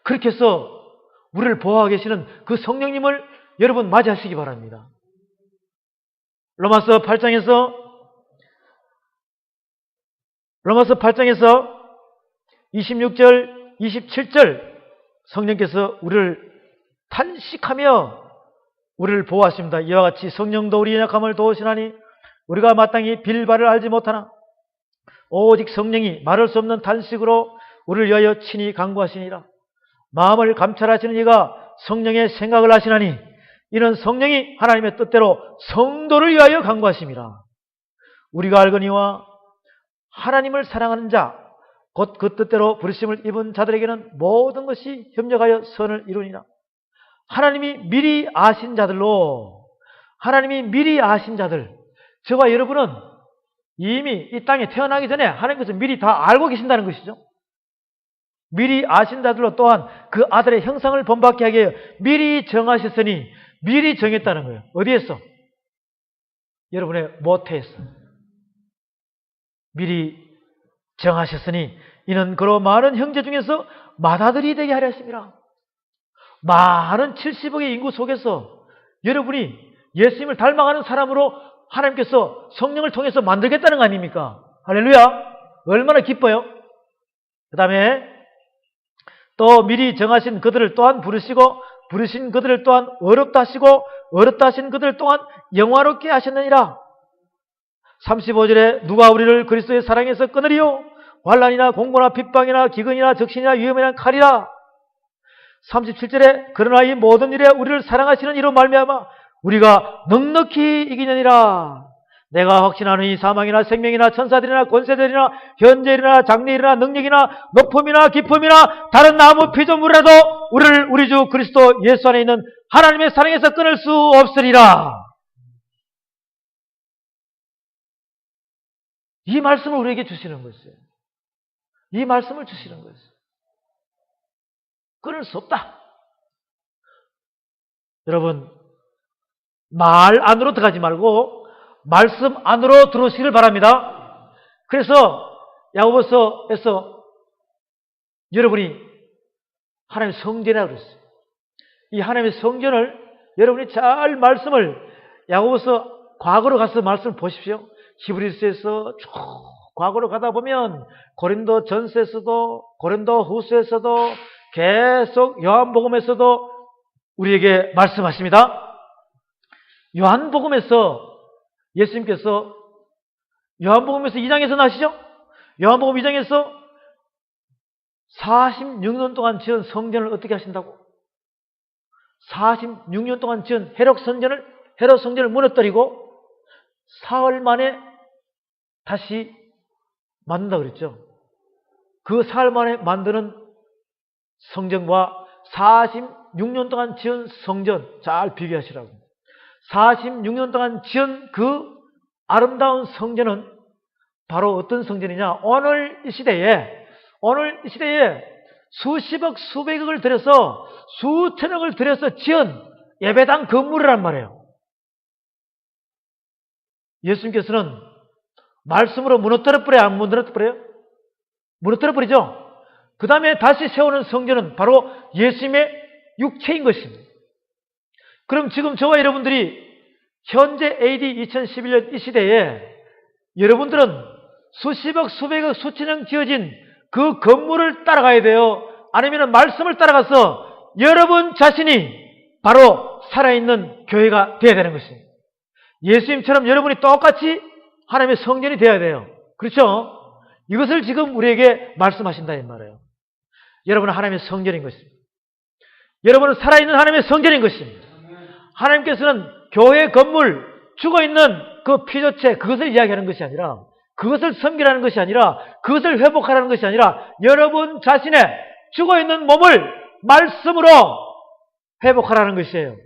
그렇게 해서 우리를 보호하고 계시는 그 성령님을 여러분 맞이하시기 바랍니다. 로마서 8장에서 26절, 27절 성령께서 우리를 탄식하며 우리를 보호하십니다. 이와 같이 성령도 우리의 약함을 도우시나니 우리가 마땅히 빌바를 알지 못하나 오직 성령이 말할 수 없는 탄식으로 우리를 위하여 친히 간구하시니라. 마음을 감찰하시는 이가 성령의 생각을 하시나니 이는 성령이 하나님의 뜻대로 성도를 위하여 간구하심이라. 우리가 알거니와 하나님을 사랑하는 자 곧 그 뜻대로 부르심을 입은 자들에게는 모든 것이 협력하여 선을 이루니라. 하나님이 미리 아신 자들로, 하나님이 미리 아신 자들, 저와 여러분은 이미 이 땅에 태어나기 전에 하나님께서 미리 다 알고 계신다는 것이죠. 미리 아신 자들로 또한 그 아들의 형상을 본받게 하게 하여 미리 정하셨으니, 미리 정했다는 거예요. 어디에서? 여러분의 모태에서 미리 정하셨으니 이는 그로 많은 형제 중에서 맏아들이 되게 하려 하심이라. 많은 70억의 인구 속에서 여러분이 예수님을 닮아가는 사람으로 하나님께서 성령을 통해서 만들겠다는 거 아닙니까? 할렐루야. 얼마나 기뻐요. 그 다음에 또 미리 정하신 그들을 또한 부르시고 부르신 그들을 또한 어렵다 하시고 어렵다 하신 그들을 또한 영화롭게 하셨느니라. 35절에 누가 우리를 그리스도의 사랑에서 끊으리요? 환난이나 공고나 핍박이나 기근이나 적신이나 위험이나 칼이라. 37절에 그러나 이 모든 일에 우리를 사랑하시는 이로 말미암아 우리가 넉넉히 이기느니라. 내가 확신하노니 사망이나 생명이나 천사들이나 권세들이나 현재일이나 장래일이나 능력이나 높음이나 깊음이나 다른 아무 피조물이라도 우리를 우리 주 그리스도 예수 안에 있는 하나님의 사랑에서 끊을 수 없으리라. 이 말씀을 우리에게 주시는 것이에요. 이 말씀을 주시는 것이에요. 끊을 수 없다. 여러분, 말 안으로 들어가지 말고 말씀 안으로 들어오시기를 바랍니다. 그래서 야고보서에서 여러분이 하나님의 성전이라고 그랬어요. 이 하나님의 성전을 여러분이 잘 말씀을 야고보서 과거로 가서 말씀을 보십시오. 히브리서에서 쭉 과거로 가다 보면 고린도 전서에서도 고린도 후서에서도 계속 요한복음에서도 우리에게 말씀하십니다. 요한복음에서 예수님께서 요한복음에서 2장에서 나시죠? 요한복음 2장에서 46년 동안 지은 성전을 어떻게 하신다고? 46년 동안 지은 헤롯 성전을 무너뜨리고 사흘 만에 다시 만든다고 그랬죠. 그 사흘 만에 만드는 성전과 46년 동안 지은 성전 잘 비교하시라고. 46년 동안 지은 그 아름다운 성전은 바로 어떤 성전이냐? 오늘 이 시대에 수십억 수백억을 들여서 수천억을 들여서 지은 예배당 건물이란 말이에요. 예수님께서는 말씀으로 무너뜨려버려요? 안 무너뜨려버려요? 무너뜨려버리죠? 그 다음에 다시 세우는 성전은 바로 예수님의 육체인 것입니다. 그럼 지금 저와 여러분들이 현재 AD 2011년 이 시대에 여러분들은 수십억, 수백억, 수천억 지어진 그 건물을 따라가야 돼요? 아니면 말씀을 따라가서 여러분 자신이 바로 살아있는 교회가 되어야 되는 것입니다. 예수님처럼 여러분이 똑같이 하나님의 성전이 되어야 돼요. 그렇죠? 이것을 지금 우리에게 말씀하신다 이 말이에요. 여러분은 하나님의 성전인 것입니다. 여러분은 살아있는 하나님의 성전인 것입니다. 하나님께서는 교회 건물, 죽어있는 그 피조체 그것을 이야기하는 것이 아니라 그것을 섬기라는 것이 아니라 그것을 회복하라는 것이 아니라 여러분 자신의 죽어있는 몸을 말씀으로 회복하라는 것이에요.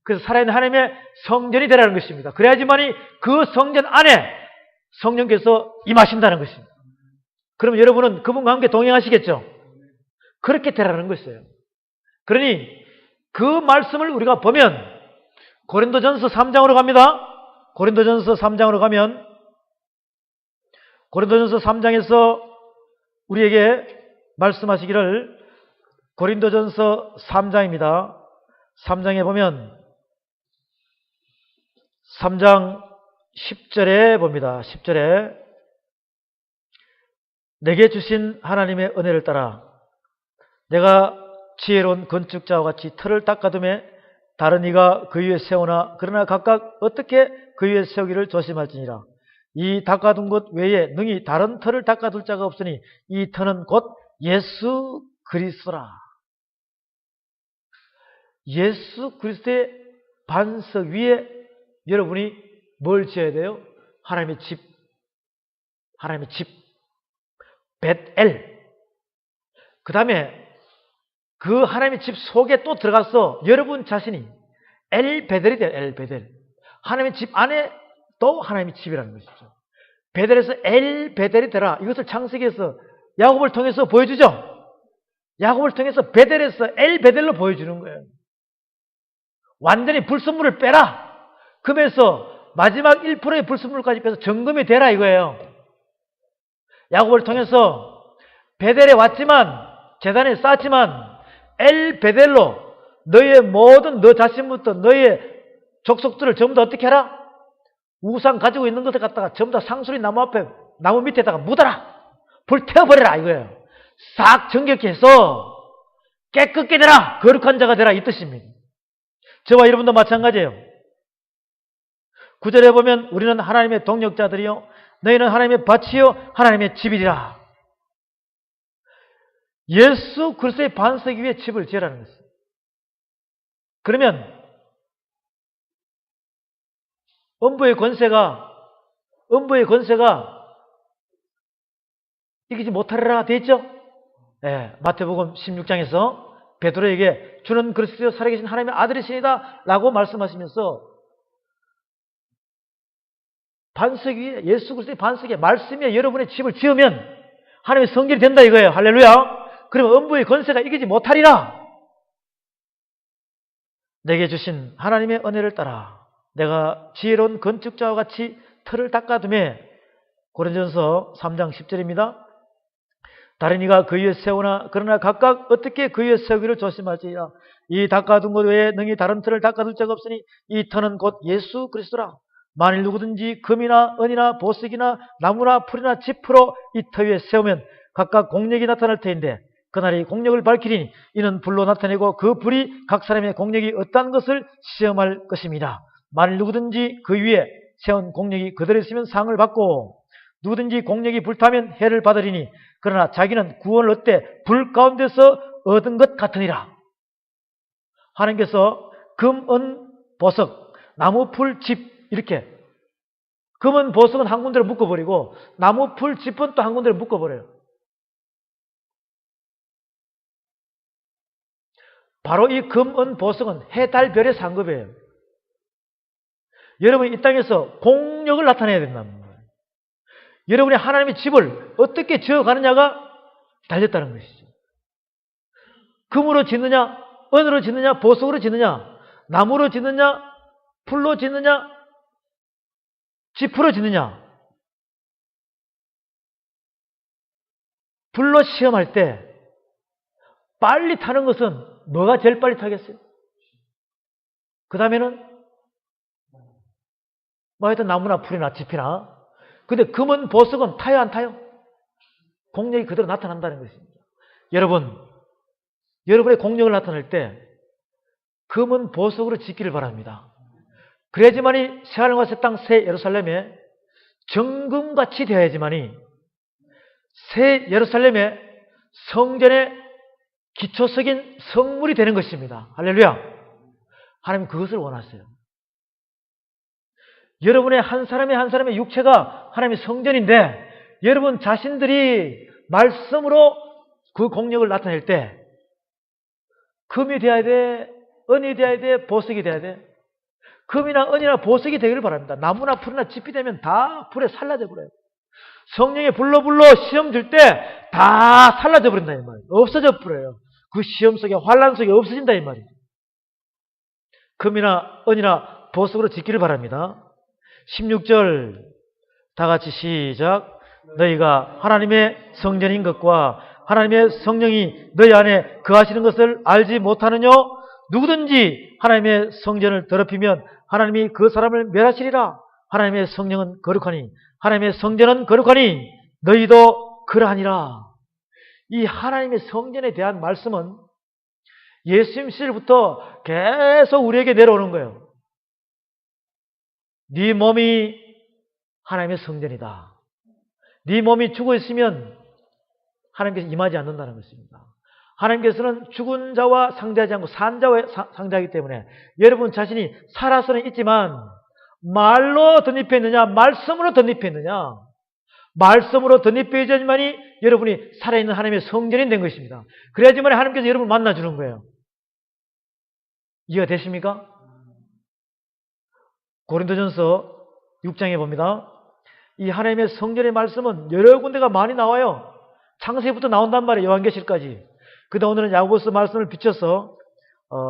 그래서 살아있는 하나님의 성전이 되라는 것입니다. 그래야지만이 그 성전 안에 성령께서 임하신다는 것입니다. 그럼 여러분은 그분과 함께 동행하시겠죠? 그렇게 되라는 것이에요. 그러니 그 말씀을 우리가 보면 고린도전서 3장으로 갑니다. 고린도전서 3장으로 가면 고린도전서 3장에서 우리에게 말씀하시기를 고린도전서 3장입니다. 3장에 보면 3장 10절에 봅니다. 10절에 내게 주신 하나님의 은혜를 따라 내가 지혜로운 건축자와 같이 틀을 닦아둠에 다른 이가 그 위에 세우나 그러나 각각 어떻게 그 위에 세우기를 조심할지니라. 이 닦아둔 것 외에 능히 다른 틀을 닦아둘 자가 없으니 이 터는 곧 예수 그리스도라. 예수 그리스도의 반석 위에 여러분이 뭘 지어야 돼요? 하나님의 집. 벳엘. 그 다음에 그 하나님의 집 속에 또 들어가서 여러분 자신이 엘베델이 돼요. 엘베델. 하나님의 집 안에 또 하나님의 집이라는 것이죠. 베델에서 엘베델이 되라. 이것을 창세기에서 야곱을 통해서 보여주죠. 야곱을 통해서 베델에서 엘베델로 보여주는 거예요. 완전히 불순물을 빼라. 금에서 마지막 1%의 불순물까지 빼서 정금이 되라 이거예요. 야곱을 통해서 베델에 왔지만 제단에 쌓았지만 엘베델로 너의 모든 너 자신부터 너의 족속들을 전부 다 어떻게 해라? 우상 가지고 있는 것을 갖다가 전부 다 상수리 나무 밑에다가 묻어라. 불태워버려라 이거예요. 싹 정결케 해서 깨끗게 되라. 거룩한 자가 되라 이 뜻입니다. 저와 여러분도 마찬가지예요. 9절에 보면 우리는 하나님의 동역자들이요 너희는 하나님의 밭이요 하나님의 집이라. 예수 그리스도의 반석 위에 집을 지으라는 것이에요. 그러면 음부의 권세가 이기지 못하리라 되어 있죠? 네, 마태복음 16장에서 베드로에게 주는 그리스도 살아계신 하나님의 아들이시니다 라고 말씀하시면서 반석 위에, 예수 그리스도의 반석 위에, 말씀 위에 여러분의 집을 지으면 하나님의 성결이 된다 이거예요. 할렐루야. 그러면 음부의 권세가 이기지 못하리라. 내게 주신 하나님의 은혜를 따라 내가 지혜로운 건축자와 같이 틀을 닦아두매. 고린도전서 3장 10절입니다. 다른 이가 그 위에 세우나 그러나 각각 어떻게 그 위에 세우기를 조심할지니라. 이 닦아둔 것 외에 능히 다른 틀을 닦아둘 자가 없으니 이 터는 곧 예수 그리스도라. 만일 누구든지 금이나 은이나 보석이나 나무나 풀이나 짚으로 이 터 위에 세우면 각각 공력이 나타날 터인데 그날이 공력을 밝히리니 이는 불로 나타내고 그 불이 각 사람의 공력이 어떠한 것을 시험할 것입니다. 만일 누구든지 그 위에 세운 공력이 그대로 있으면 상을 받고 누구든지 공력이 불타면 해를 받으리니 그러나 자기는 구원을 얻되 불 가운데서 얻은 것 같으니라. 하나님께서 금, 은, 보석, 나무, 풀, 집 이렇게 금은 보석은 한 군데로 묶어버리고 나무, 풀, 짚은 또 한 군데로 묶어버려요. 바로 이 금, 은, 보석은 해, 달, 별의 상급이에요. 여러분이 이 땅에서 공력을 나타내야 된다는 거예요. 여러분이 하나님의 집을 어떻게 지어가느냐가 달렸다는 것이죠. 금으로 짓느냐, 은으로 짓느냐, 보석으로 짓느냐, 나무로 짓느냐, 풀로 짓느냐, 짚으로 짓느냐. 불로 시험할 때 빨리 타는 것은 뭐가 제일 빨리 타겠어요? 그 다음에는 뭐 하여튼 나무나 풀이나 짚이나. 근데 금은 보석은 타요 안 타요? 공력이 그대로 나타난다는 것입니다. 여러분의 공력을 나타낼 때 금은 보석으로 짓기를 바랍니다. 그래야지만이 새하늘과 새 땅 새 예루살렘에 정금같이 되어야지만이 새 예루살렘의 성전의 기초석인 성물이 되는 것입니다. 할렐루야. 하나님 그것을 원하세요. 여러분의 한 사람의 육체가 하나님의 성전인데 여러분 자신들이 말씀으로 그 공력을 나타낼 때 금이 되어야 돼, 은이 되어야 돼, 보석이 되어야 돼. 금이나 은이나 보석이 되기를 바랍니다. 나무나 풀이나 짚이 되면 다 불에 살라져 버려요. 성령의 불로 시험 줄 때 다 살라져 버린다 이 말이에요. 없어져 버려요. 그 시험 속에 환란 속에 없어진다 이 말이에요. 금이나 은이나 보석으로 짓기를 바랍니다. 16절 다 같이 시작. 너희가 하나님의 성전인 것과 하나님의 성령이 너희 안에 거하시는 것을 알지 못하느냐? 누구든지 하나님의 성전을 더럽히면 하나님이 그 사람을 멸하시리라. 하나님의 성령은 거룩하니 하나님의 성전은 거룩하니 너희도 그러하니라. 이 하나님의 성전에 대한 말씀은 예수님 시절부터 계속 우리에게 내려오는 거예요. 네 몸이 하나님의 성전이다. 네 몸이 죽어 있으면 하나님께서 임하지 않는다는 것입니다. 하나님께서는 죽은 자와 상대하지 않고 산 자와 상대하기 때문에 여러분 자신이 살아서는 있지만 말로 덧입혀 있느냐, 말씀으로 덧입혀 있느냐. 말씀으로 덧입혀 있어야지만이 여러분이 살아있는 하나님의 성전이 된 것입니다. 그래야지만 하나님께서 여러분을 만나주는 거예요. 이해가 되십니까? 고린도전서 6장에 봅니다. 이 하나님의 성전의 말씀은 여러 군데가 많이 나와요. 창세기부터 나온단 말이에요. 요한계시까지. 그런데 오늘은 야고보서 말씀을 비춰서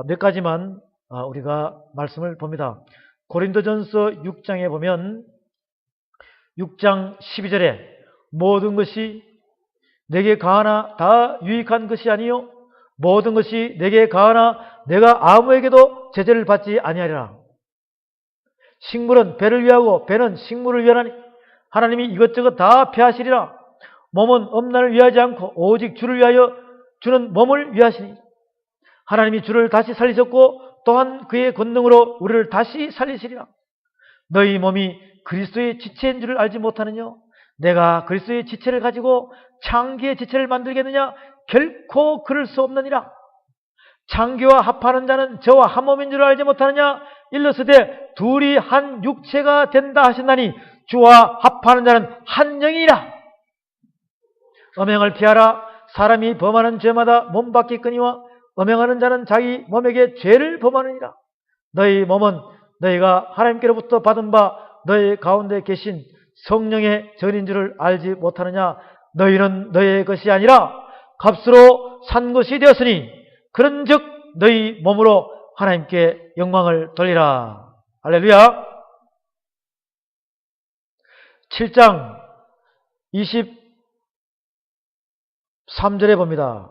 몇 가지만 우리가 말씀을 봅니다. 고린도전서 6장에 보면 6장 12절에 모든 것이 내게 가하나 다 유익한 것이 아니요 모든 것이 내게 가하나 내가 아무에게도 제재를 받지 아니하리라. 식물은 배를 위하고 배는 식물을 위하나니 하나님이 이것저것 다 폐하시리라. 몸은 음란을 위하지 않고 오직 주를 위하여 주는 몸을 위하시니 하나님이 주를 다시 살리셨고 또한 그의 권능으로 우리를 다시 살리시리라. 너희 몸이 그리스도의 지체인 줄을 알지 못하느냐? 내가 그리스도의 지체를 가지고 창기의 지체를 만들겠느냐? 결코 그럴 수 없느니라. 창기와 합하는 자는 저와 한 몸인 줄 알지 못하느냐. 일러스되 둘이 한 육체가 된다 하신다니 주와 합하는 자는 한 영이라. 음행을 피하라. 사람이 범하는 죄마다 몸밖이거니와 음행하는 자는 자기 몸에게 죄를 범하느니라. 너희 몸은 너희가 하나님께로부터 받은 바 너희 가운데 계신 성령의 전인 줄을 알지 못하느냐. 너희는 너희의 것이 아니라 값으로 산 것이 되었으니 그런즉 너희 몸으로 하나님께 영광을 돌리라. 할렐루야. 7장 23절에 봅니다.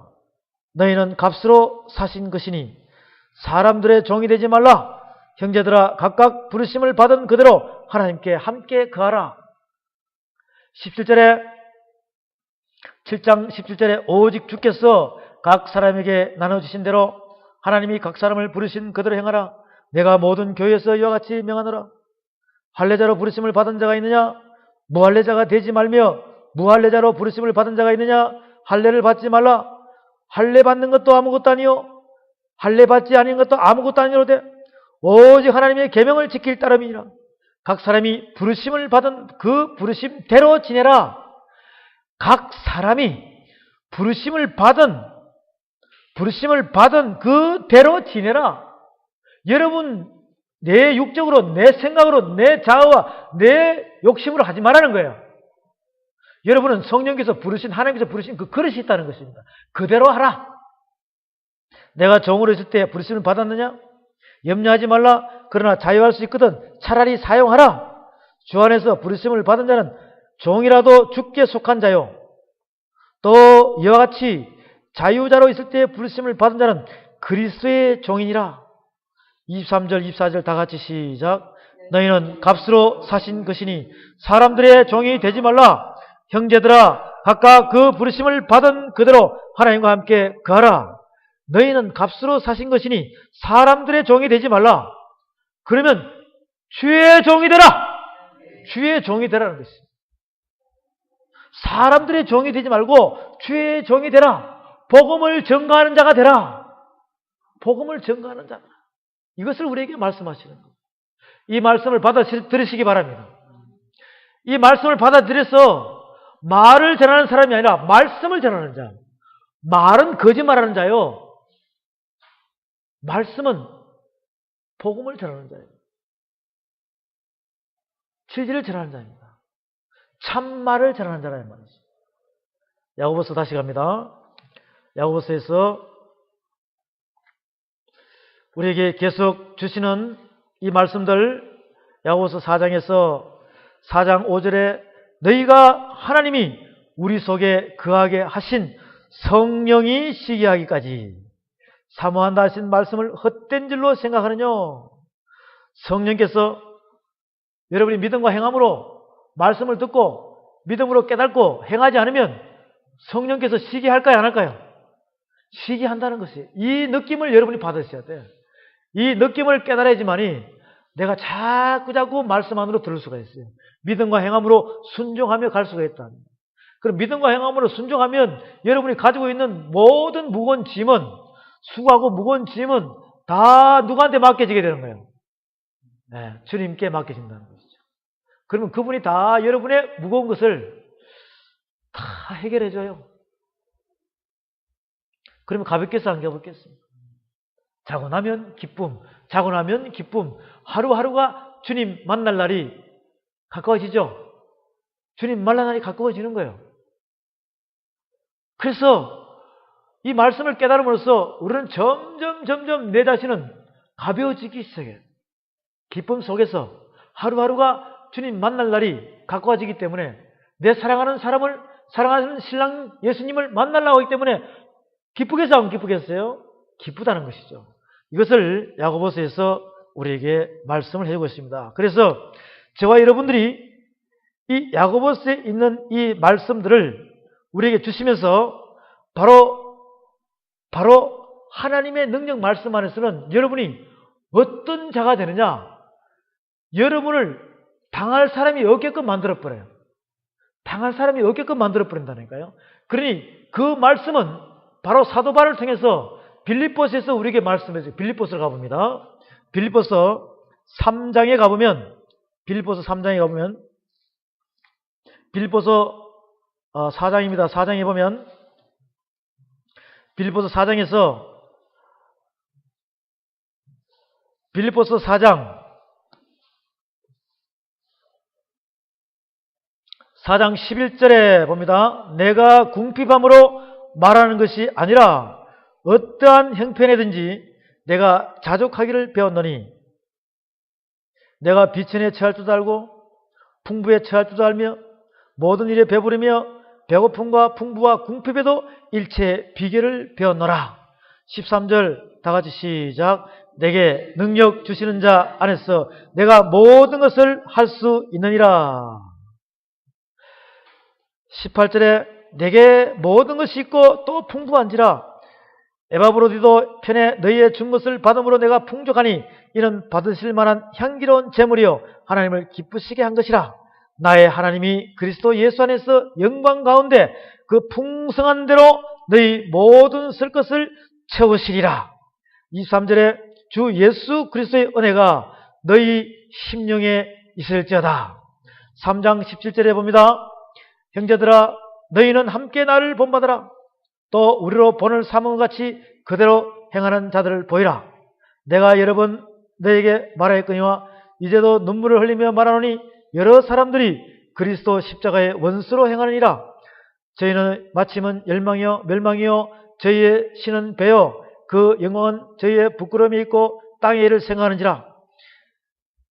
너희는 값으로 사신 것이니 사람들의 종이 되지 말라. 형제들아 각각 부르심을 받은 그대로 하나님께 함께 거하라. 7장 17절에 오직 주께서 각 사람에게 나눠주신 대로 하나님이 각 사람을 부르신 그대로 행하라. 내가 모든 교회에서 이와 같이 명하노라. 할례자로 부르심을 받은 자가 있느냐? 무할례자가 되지 말며 무할례자로 부르심을 받은 자가 있느냐? 할례를 받지 말라. 할례 받는 것도 아무것도 아니요 할례 받지 아닌 것도 아무것도 아니로되 오직 하나님의 계명을 지킬 따름이니라. 각 사람이 부르심을 받은 그 부르심대로 지내라. 각 사람이 부르심을 받은 그대로 지내라. 여러분 내 육적으로 내 생각으로 내 자아와 내 욕심으로 하지 말라는 거예요. 여러분은 성령께서 부르신 하나님께서 부르신 그 그릇이 있다는 것입니다. 그대로 하라. 내가 종으로 있을 때 부르심을 받았느냐? 염려하지 말라. 그러나 자유할 수 있거든 차라리 사용하라. 주 안에서 부르심을 받은 자는 종이라도 주께 속한 자요. 또 이와 같이 자유자로 있을 때 부르심을 받은 자는 그리스도의 종이니라. 23절 24절 다 같이 시작. 너희는 값으로 사신 것이니 사람들의 종이 되지 말라. 형제들아 각각 그 부르심을 받은 그대로 하나님과 함께 거하라. 너희는 값으로 사신 것이니 사람들의 종이 되지 말라. 그러면 주의 종이 되라. 주의 종이 되라는 것입니다. 사람들의 종이 되지 말고 주의 종이 되라. 복음을 전가하는 자가 되라. 복음을 전가하는 자. 이것을 우리에게 말씀하시는 겁니다. 이 말씀을 받아들이시기 바랍니다. 이 말씀을 받아들여서 말을 전하는 사람이 아니라 말씀을 전하는 자. 말은 거짓말하는 자요. 말씀은 복음을 전하는 자예요. 진리를 전하는 자입니다. 참말을 전하는 자라는 말이죠. 야고보서 다시 갑니다. 야고보서에서 우리에게 계속 주시는 이 말씀들, 야고보서 4장에서 4장 5절에 너희가 하나님이 우리 속에 거하게 하신 성령이 시기 하기까지 사모한다 하신 말씀을 헛된 줄로 생각하느냐. 성령께서 여러분이 믿음과 행함으로 말씀을 듣고 믿음으로 깨닫고 행하지 않으면 성령께서 시기할까요 안 할까요? 시기한다는 것이 이 느낌을 여러분이 받으셔야 돼요. 이 느낌을 깨달아야지만이 내가 자꾸 말씀 안으로 들을 수가 있어요. 믿음과 행함으로 순종하며 갈 수가 있다. 그럼 믿음과 행함으로 순종하면 여러분이 가지고 있는 모든 무거운 짐은 수고하고 무거운 짐은 다 누구한테 맡겨지게 되는 거예요. 네, 주님께 맡겨진다는 것이죠. 그러면 그분이 다 여러분의 무거운 것을 다 해결해줘요. 그러면 가볍겠어 안 가볍겠습니까? 자고 나면 기쁨, 자고 나면 기쁨. 하루하루가 주님 만날 날이 가까워지죠. 주님 만날 날이 가까워지는 거예요. 그래서 이 말씀을 깨달음으로써 우리는 점점 내 자신은 가벼워지기 시작해요. 기쁨 속에서 하루하루가 주님 만날 날이 가까워지기 때문에 내 사랑하는 사람을 사랑하는 신랑 예수님을 만나려고 하기 때문에 기쁘겠어요? 안 기쁘겠어요? 기쁘다는 것이죠. 이것을 야고보서에서 우리에게 말씀을 해주고 있습니다. 그래서 저와 여러분들이 이 야고보서에 있는 이 말씀들을 우리에게 주시면서 바로 하나님의 능력 말씀 안에서는 여러분이 어떤 자가 되느냐? 여러분을 당할 사람이 없게끔 만들어버려요. 당할 사람이 없게끔 만들어버린다니까요. 그러니 그 말씀은 바로 사도 바울을 통해서 빌립보서에서 우리에게 말씀해줘요. 빌립보서로 가봅니다. 빌립보서 3장에 가보면 빌립보서 4장입니다. 4장에 보면 빌립보서 4장에서 빌립보서 4장 11절에 봅니다. 내가 궁핍함으로 말하는 것이 아니라 어떠한 형편에든지 내가 자족하기를 배웠노니 내가 비천에 처할 줄도 알고 풍부에 처할 줄도 알며 모든 일에 배부르며 배고픔과 풍부와 궁핍에도 일체의 비결을 배웠노라. 13절 다같이 시작. 내게 능력 주시는 자 안에서 내가 모든 것을 할 수 있느니라. 18절에 내게 모든 것이 있고 또 풍부한지라. 에바브로디도 편에 너희의 준 것을 받음으로 내가 풍족하니 이는 받으실 만한 향기로운 제물이요 하나님을 기쁘시게 한 것이라. 나의 하나님이 그리스도 예수 안에서 영광 가운데 그 풍성한 대로 너희 모든 쓸 것을 채우시리라. 23절에 주 예수 그리스도의 은혜가 너희 심령에 있을지어다. 3장 17절에 봅니다. 형제들아 너희는 함께 나를 본받으라. 또 우리로 본을 삼은 것 같이 그대로 행하는 자들을 보이라. 내가 여러 번 너에게 말하였거니와 이제도 눈물을 흘리며 말하노니 여러 사람들이 그리스도 십자가의 원수로 행하느니라. 저희는 마침은 열망이요 멸망이요 저희의 신은 배요 그 영광은 저희의 부끄러움이 있고 땅의 일을 생각하는지라.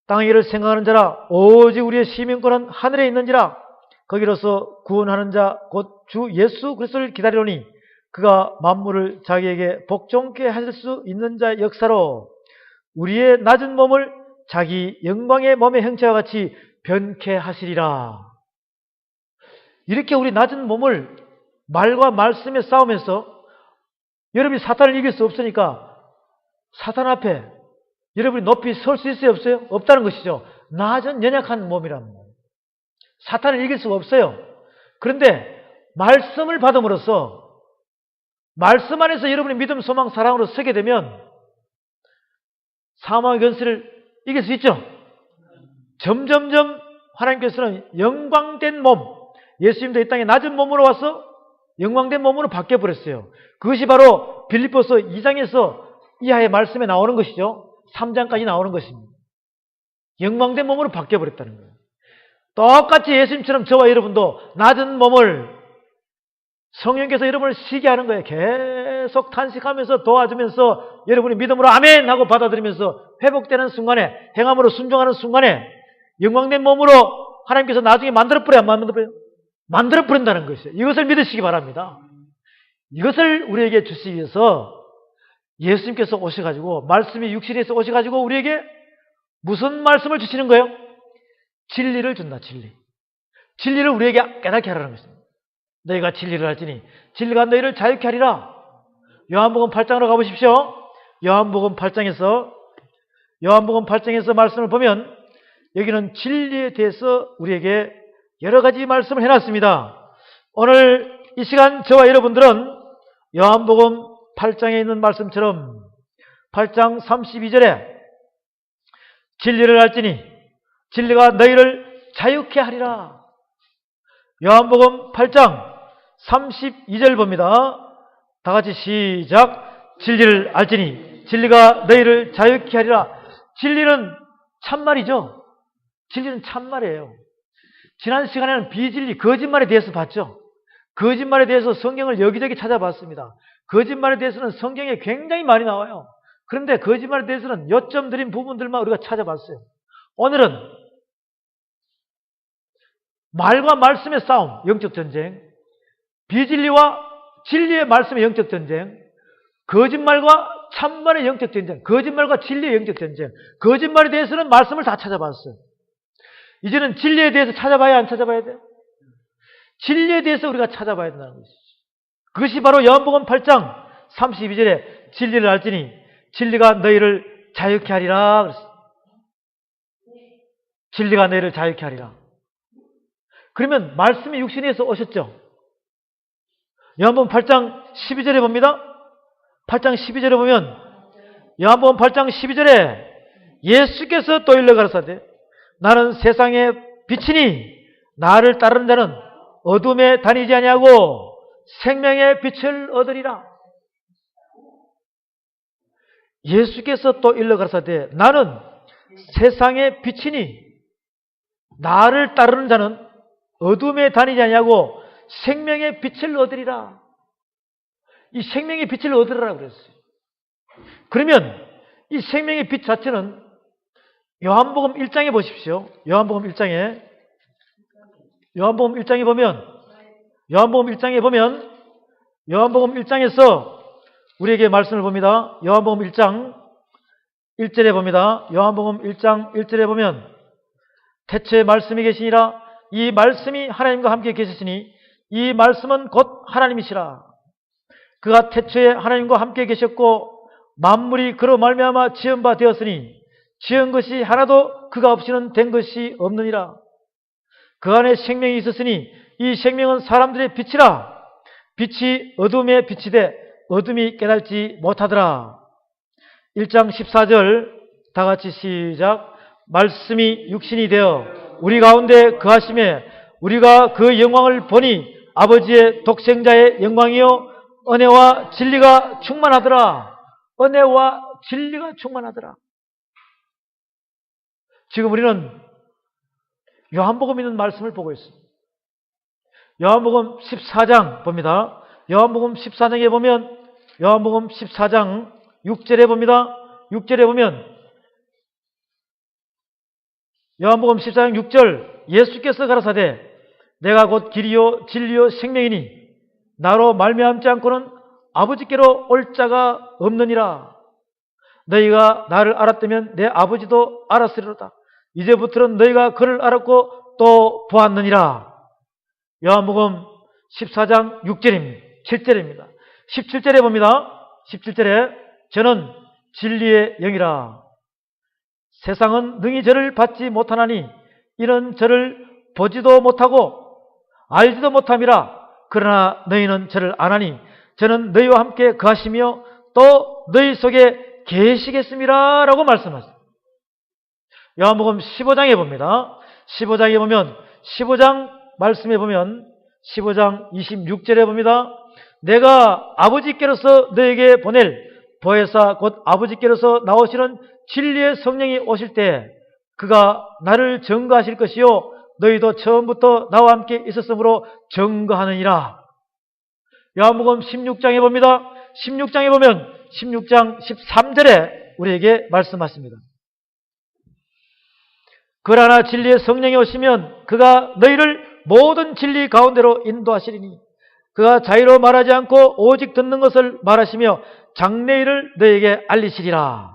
땅의 일을 생각하는 자라 오직 우리의 시민권은 하늘에 있는지라. 거기로서 구원하는 자 곧 주 예수 그리스도를 기다리노니 그가 만물을 자기에게 복종케 하실 수 있는 자의 역사로 우리의 낮은 몸을 자기 영광의 몸의 형체와 같이 변케 하시리라. 이렇게 우리 낮은 몸을 말과 말씀에 싸우면서 여러분이 사탄을 이길 수 없으니까 사탄 앞에 여러분이 높이 설 수 있어요? 없어요? 없다는 것이죠. 낮은 연약한 몸이란 말. 사탄을 이길 수가 없어요. 그런데 말씀을 받음으로써 말씀 안에서 여러분이 믿음, 소망, 사랑으로 서게 되면 사망의 권세를 이길 수 있죠. 점점점 하나님께서는 영광된 몸, 예수님도 이 땅에 낮은 몸으로 와서 영광된 몸으로 바뀌어버렸어요. 그것이 바로 빌립보서 2장에서 이하의 말씀에 나오는 것이죠. 3장까지 나오는 것입니다. 영광된 몸으로 바뀌어버렸다는 거예요. 똑같이 예수님처럼 저와 여러분도 낮은 몸을 성령께서 여러분을 쉬게 하는 거예요. 계속 탄식하면서 도와주면서 여러분이 믿음으로 아멘 하고 받아들이면서 회복되는 순간에 행함으로 순종하는 순간에 영광된 몸으로 하나님께서 나중에 만들어버려요. 안 만들어버려요? 만들어버린다는 것이에요. 이것을 믿으시기 바랍니다. 이것을 우리에게 주시기 위해서 예수님께서 오셔가지고 말씀이 육신에서 오셔가지고 우리에게 무슨 말씀을 주시는 거예요? 진리를 준다. 진리를 우리에게 깨닫게 하라는 것입니다. 너희가 진리를 알지니 진리가 너희를 자유케 하리라. 요한복음 8장으로 가보십시오. 요한복음 8장에서 말씀을 보면 여기는 진리에 대해서 우리에게 여러 가지 말씀을 해놨습니다. 오늘 이 시간 저와 여러분들은 요한복음 8장에 있는 말씀처럼 8장 32절에 진리를 알지니 진리가 너희를 자유케 하리라. 요한복음 8장 32절 봅니다. 다 같이 시작. 진리를 알지니 진리가 너희를 자유케 하리라. 진리는 참말이죠. 진리는 참말이에요. 지난 시간에는 비진리, 거짓말에 대해서 봤죠. 거짓말에 대해서 성경을 여기저기 찾아봤습니다. 거짓말에 대해서는 성경에 굉장히 많이 나와요. 그런데 거짓말에 대해서는 요점 드린 부분들만 우리가 찾아봤어요. 오늘은 말과 말씀의 싸움, 영적 전쟁, 비진리와 진리의 말씀의 영적 전쟁, 거짓말과 참말의 영적 전쟁, 거짓말과 진리의 영적 전쟁, 거짓말에 대해서는 말씀을 다 찾아봤어요. 이제는 진리에 대해서 찾아봐야 안 찾아봐야 돼요? 진리에 대해서 우리가 찾아봐야 된다는 것이죠. 그것이 바로 요한복음 8장 32절에 진리를 알지니 진리가 너희를 자유케 하리라 그랬어요. 진리가 너희를 자유케 하리라. 그러면 말씀이 육신에서 오셨죠. 요한복음 8장 12절에 봅니다. 8장 12절에 보면 요한복음 8장 12절에 예수께서 또 일러 가라사대 나는 세상의 빛이니 나를 따르는 자는 어둠에 다니지 아니하고 생명의 빛을 얻으리라. 예수께서 또 일러 가라사대 나는 세상의 빛이니 나를 따르는 자는 어둠에 다니지 아니하고 생명의 빛을 얻으리라. 이 생명의 빛을 얻으리라고 그랬어요. 그러면 이 생명의 빛 자체는 요한복음 1장에 보십시오. 요한복음 1장에 요한복음 1장에서 우리에게 말씀을 봅니다. 요한복음 1장 1절에 봅니다. 요한복음 1장 1절에 보면 태초에 말씀이 계시니라 이 말씀이 하나님과 함께 계셨으니 이 말씀은 곧 하나님이시라. 그가 태초에 하나님과 함께 계셨고 만물이 그로 말미암아 지은 바 되었으니 지은 것이 하나도 그가 없이는 된 것이 없느니라. 그 안에 생명이 있었으니 이 생명은 사람들의 빛이라. 빛이 어둠에 빛이 돼 어둠이 깨달지 못하더라. 1장 14절 다 같이 시작. 말씀이 육신이 되어 우리 가운데 거하심에 우리가 그 영광을 보니 아버지의 독생자의 영광이요 은혜와 진리가 충만하더라. 은혜와 진리가 충만하더라. 지금 우리는 요한복음 있는 말씀을 보고 있습니다. 요한복음 14장 봅니다. 요한복음 14장에 보면 요한복음 14장 6절에 봅니다. 6절에 보면 요한복음 14장 6절 예수께서 가라사대 내가 곧 길이요 진리요 생명이니 나로 말미암지 않고는 아버지께로 올 자가 없느니라. 너희가 나를 알았다면 내 아버지도 알았으리로다. 이제부터는 너희가 그를 알았고 또 보았느니라. 요한복음 14장 6절입니다. 7절입니다. 17절에 봅니다. 17절에 저는 진리의 영이라. 세상은 능히 저를 받지 못하나니 이는 저를 보지도 못하고 알지도 못함이라. 그러나 너희는 저를 아나니 저는 너희와 함께 거하시며 또 너희 속에 계시겠습니다. 라고 말씀하셨습니다. 요한복음 15장에 봅니다. 15장에 보면 15장 말씀에 보면 15장 26절에 봅니다. 내가 아버지께로서 너에게 보낼 보혜사 곧 아버지께로서 나오시는 진리의 성령이 오실 때 그가 나를 증거하실 것이요 너희도 처음부터 나와 함께 있었으므로 증거하느니라. 요한복음 16장에 봅니다. 16장에 보면 16장 13절에 우리에게 말씀하십니다. 그러나 진리의 성령이 오시면 그가 너희를 모든 진리 가운데로 인도하시리니 그가 자유로 말하지 않고 오직 듣는 것을 말하시며 장래일을 너희에게 알리시리라.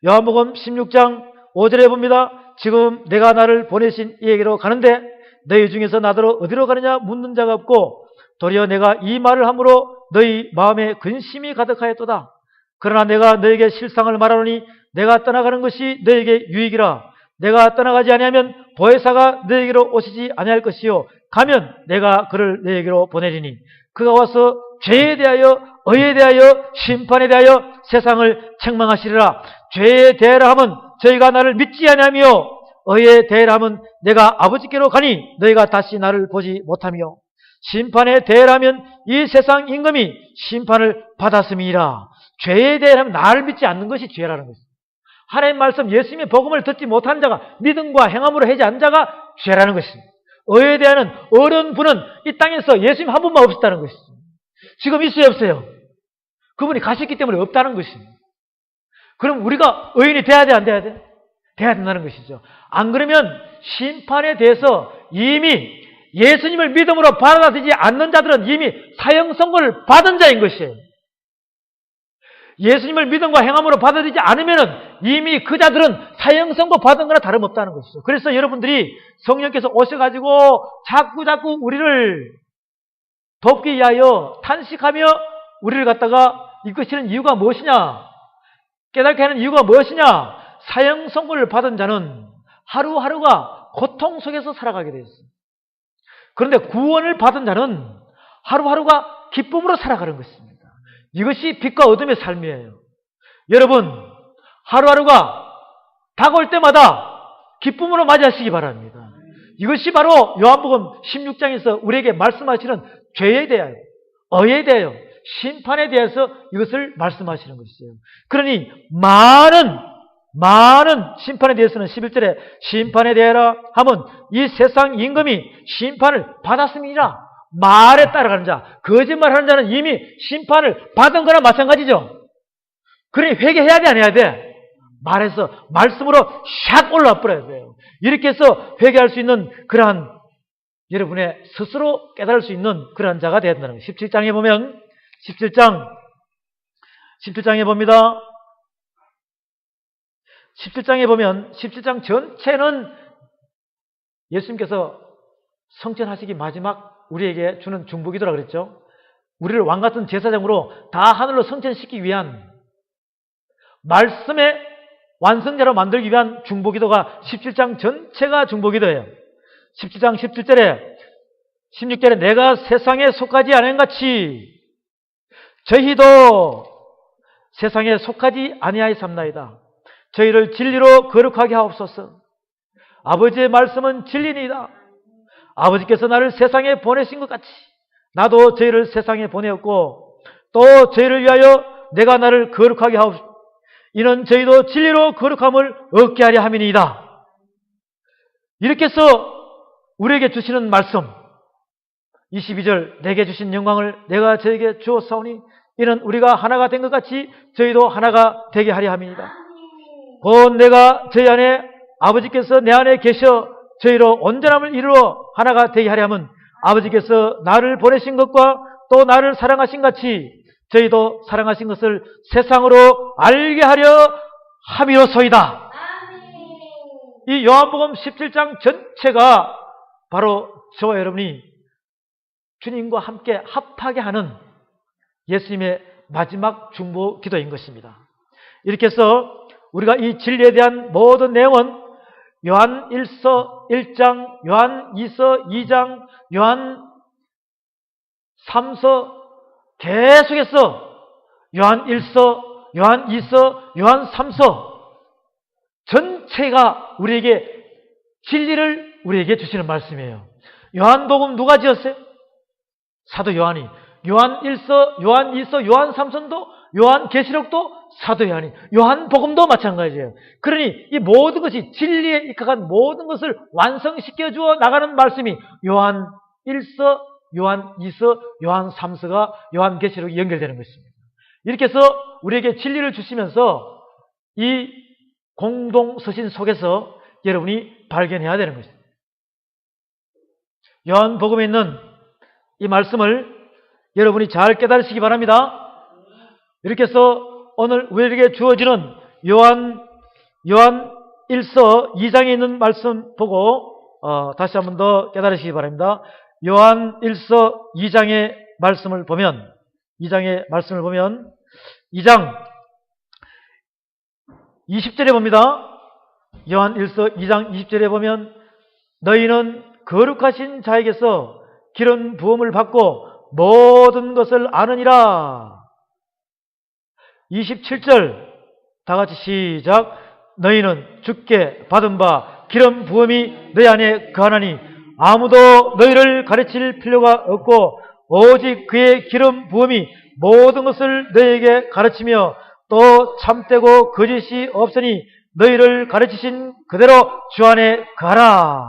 요한복음 16장 5절에 봅니다. 지금 내가 나를 보내신 이에게로 가는데 너희 중에서 나더러 어디로 가느냐 묻는 자가 없고 도리어 내가 이 말을 함으로 너희 마음에 근심이 가득하였도다. 그러나 내가 너에게 실상을 말하노니 내가 떠나가는 것이 너에게 유익이라. 내가 떠나가지 아니하면 보혜사가 너에게로 오시지 아니할 것이요 가면 내가 그를 너에게로 보내리니 그가 와서 죄에 대하여 의에 대하여 심판에 대하여 세상을 책망하시리라. 죄에 대하여 하면 저희가 나를 믿지 아니하며 의에 대하여 하면 내가 아버지께로 가니 너희가 다시 나를 보지 못하며 심판에 대하여 하면 이 세상 임금이 심판을 받았음이니라. 죄에 대하여 하면 나를 믿지 않는 것이 죄라는 것입니다. 하나님 말씀 예수님의 복음을 듣지 못한 자가 믿음과 행함으로 하지 않은 자가 죄라는 것입니다. 의에 대한 어려운 분은 이 땅에서 예수님 한 분만 없었다는 것입니다. 지금 있어요 없어요? 그분이 가셨기 때문에 없다는 것입니다. 그럼 우리가 의인이 돼야 돼 안 돼야 돼? 돼야 된다는 것이죠. 안 그러면 심판에 대해서 이미 예수님을 믿음으로 받아들이지 않는 자들은 이미 사형 선고를 받은 자인 것이에요. 예수님을 믿음과 행함으로 받아들이지 않으면 이미 그 자들은 사형 선고 받은 거나 다름없다는 것이죠. 그래서 여러분들이 성령께서 오셔가지고 자꾸 우리를 돕기 위하여 탄식하며 우리를 갖다가 이끄시는 이유가 무엇이냐? 깨닫게 하는 이유가 무엇이냐? 사형 선고를 받은 자는 하루하루가 고통 속에서 살아가게 되었습니다. 그런데 구원을 받은 자는 하루하루가 기쁨으로 살아가는 것입니다. 이것이 빛과 어둠의 삶이에요. 여러분, 하루하루가 다가올 때마다 기쁨으로 맞이하시기 바랍니다. 이것이 바로 요한복음 16장에서 우리에게 말씀하시는 죄에 대하여, 의에 대하여, 심판에 대해서 이것을 말씀하시는 것이에요. 그러니 많은 심판에 대해서는 11절에 심판에 대하여라 하면 이 세상 임금이 심판을 받았습니다. 말에 따라가는 자, 거짓말하는 자는 이미 심판을 받은 거나 마찬가지죠. 그러니 회개해야 돼, 안 해야 돼? 말해서 말씀으로 샥 올라와 버려야 돼요. 이렇게 해서 회개할 수 있는 그러한 여러분의 스스로 깨달을 수 있는 그러한 자가 되어야 된다는 거예요. 17장에 보면 17장에 봅니다. 17장에 보면 17장 전체는 예수님께서 성천하시기 마지막 우리에게 주는 중보기도라 그랬죠. 우리를 왕같은 제사장으로 다 하늘로 성천시키기 위한 말씀의 완성자로 만들기 위한 중보기도가 17장 전체가 중보기도예요. 17장 17절에 16절에 내가 세상에 속하지 않은 같이 저희도 세상에 속하지 아니하였습나이다. 저희를 진리로 거룩하게 하옵소서. 아버지의 말씀은 진리니이다. 아버지께서 나를 세상에 보내신 것 같이 나도 저희를 세상에 보내었고 또 저희를 위하여 내가 나를 거룩하게 하옵소서. 이는 저희도 진리로 거룩함을 얻게 하려 함이니이다. 이렇게 해서 우리에게 주시는 말씀 22절 내게 주신 영광을 내가 저에게 주었사오니 이는 우리가 하나가 된 것 같이 저희도 하나가 되게 하려 함이니이다. 곧 내가 저희 안에 아버지께서 내 안에 계셔 저희로 온전함을 이루어 하나가 되게 하려 함은 아버지께서 나를 보내신 것과 또 나를 사랑하신 같이 저희도 사랑하신 것을 세상으로 알게 하려 함이로소이다. 이 요한복음 17장 전체가 바로 저와 여러분이 주님과 함께 합하게 하는 예수님의 마지막 중보 기도인 것입니다. 이렇게 해서 우리가 이 진리에 대한 모든 내용은 요한 1서 1장, 요한 2서 2장, 요한 3서 계속해서 요한 1서, 요한 2서, 요한 3서 전체가 우리에게 진리를 우리에게 주시는 말씀이에요. 요한복음 누가 지었어요? 사도 요한이. 요한 1서, 요한 2서, 요한 3서도 요한계시록도 사도 요한이. 요한복음도 마찬가지예요. 그러니 이 모든 것이 진리에 입각한 모든 것을 완성시켜 주어 나가는 말씀이 요한 1서, 요한 2서, 요한 3서가 요한계시록이 연결되는 것입니다. 이렇게 해서 우리에게 진리를 주시면서 이 공동서신 속에서 여러분이 발견해야 되는 것입니다. 요한복음에 있는 이 말씀을 여러분이 잘 깨달으시기 바랍니다. 이렇게 해서 오늘 우리에게 주어지는 요한 1서 2장에 있는 말씀 보고 다시 한 번 더 깨달으시기 바랍니다. 요한 1서 2장의 말씀을 보면 2장 20절에 봅니다. 요한 1서 2장 20절에 보면 너희는 거룩하신 자에게서 기름 부음을 받고 모든 것을 아느니라. 27절 다 같이 시작. 너희는 주께 받은 바 기름 부음이 너희 안에 거하나니 아무도 너희를 가르칠 필요가 없고 오직 그의 기름 부음이 모든 것을 너희에게 가르치며 또 참되고 거짓이 없으니 너희를 가르치신 그대로 주 안에 거하라.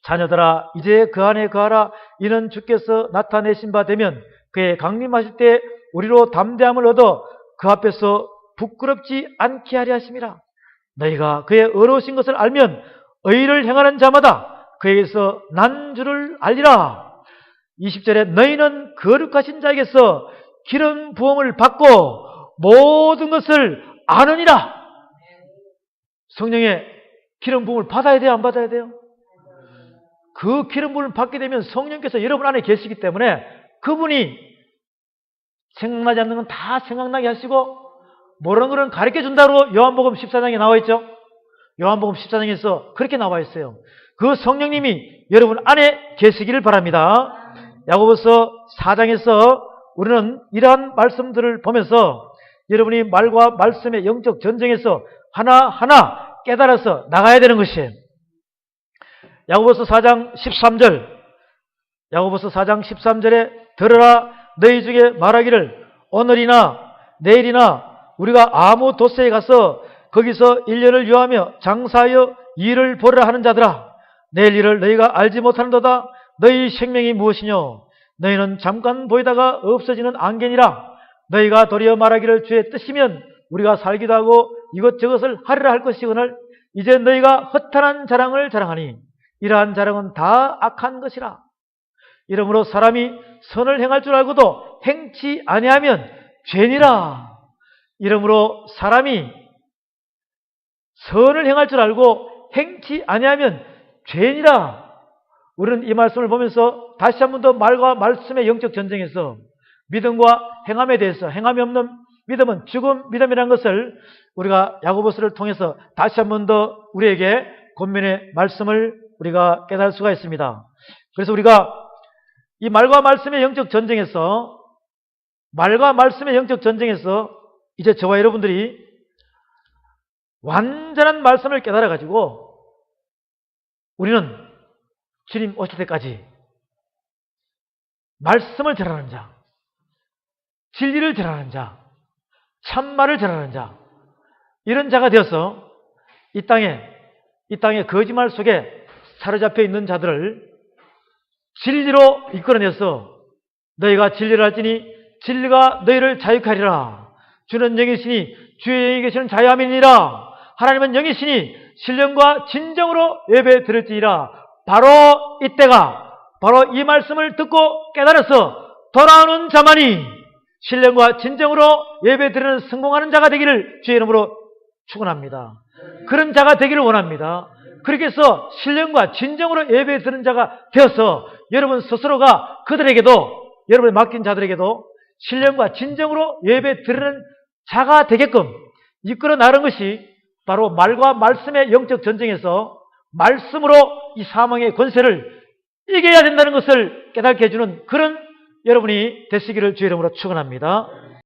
자녀들아 이제 그 안에 거하라. 이는 주께서 나타내신 바 되면 그의 강림하실 때 우리로 담대함을 얻어 그 앞에서 부끄럽지 않게 하려 하심이라. 너희가 그의 의로우신 것을 알면 의를 행하는 자마다 그에게서 난 줄을 알리라. 20절에 너희는 거룩하신 자에게서 기름 부음을 받고 모든 것을 아느니라. 성령의 기름 부음을 받아야 돼요, 안 받아야 돼요? 그 기름 부음을 받게 되면 성령께서 여러분 안에 계시기 때문에 그분이 생각나지 않는 건 다 생각나게 하시고 모르는 것은 가르쳐 준다고 요한복음 14장에 나와 있죠. 요한복음 14장에서 그렇게 나와 있어요. 그 성령님이 여러분 안에 계시기를 바랍니다. 야고보서 4장에서 우리는 이러한 말씀들을 보면서 여러분이 말과 말씀의 영적 전쟁에서 하나하나 깨달아서 나가야 되는 것이에요. 야고보서 4장 13절, 야고보서 4장 13절에 들으라 너희 중에 말하기를 오늘이나 내일이나 우리가 아무 도세에 가서 거기서 1년을 유하며 장사하여 일을 보리라 하는 자들아, 내일 일을 너희가 알지 못하는도다. 너희 생명이 무엇이뇨? 너희는 잠깐 보이다가 없어지는 안개니라. 너희가 도리어 말하기를 주의 뜻이면 우리가 살기도 하고 이것저것을 하리라 할 것이거늘 이제 너희가 허탄한 자랑을 자랑하니 이러한 자랑은 다 악한 것이라. 이러므로 사람이 선을 행할 줄 알고도 행치 아니하면 죄니라. 이러므로 사람이 선을 행할 줄 알고 행치 아니하면 죄니라. 우리는 이 말씀을 보면서 다시 한 번 더 말과 말씀의 영적 전쟁에서 믿음과 행함에 대해서, 행함이 없는 믿음은 죽음 믿음이라는 것을 우리가 야고보서를 통해서 다시 한 번 더 우리에게 권면의 말씀을 우리가 깨달을 수가 있습니다. 그래서 우리가 이 말과 말씀의 영적 전쟁에서 이제 저와 여러분들이 완전한 말씀을 깨달아 가지고 우리는 주님 오실 때까지 말씀을 전하는 자, 진리를 전하는 자, 참말을 전하는 자, 이런 자가 되어서 이 땅의 거짓말 속에 사로잡혀 있는 자들을 진리로 이끌어내서 너희가 진리를 알지니 진리가 너희를 자유케 하리라. 주는 영이시니 주의 영이 계시는 자유함이니라. 하나님은 영이시니 신령과 진정으로 예배 드릴지니라. 바로 이때가 바로 이 말씀을 듣고 깨달아서 돌아오는 자만이 신령과 진정으로 예배 드리는 성공하는 자가 되기를 주의 이름으로 축원합니다. 그런 자가 되기를 원합니다. 그렇게 해서 신령과 진정으로 예배 드리는 자가 되어서 여러분 스스로가 그들에게도, 여러분이 맡긴 자들에게도 신령과 진정으로 예배 드리는 자가 되게끔 이끌어 나가는 것이 바로 말과 말씀의 영적 전쟁에서 말씀으로 이 사망의 권세를 이겨야 된다는 것을 깨닫게 해주는 그런 여러분이 되시기를 주의 이름으로 축원합니다.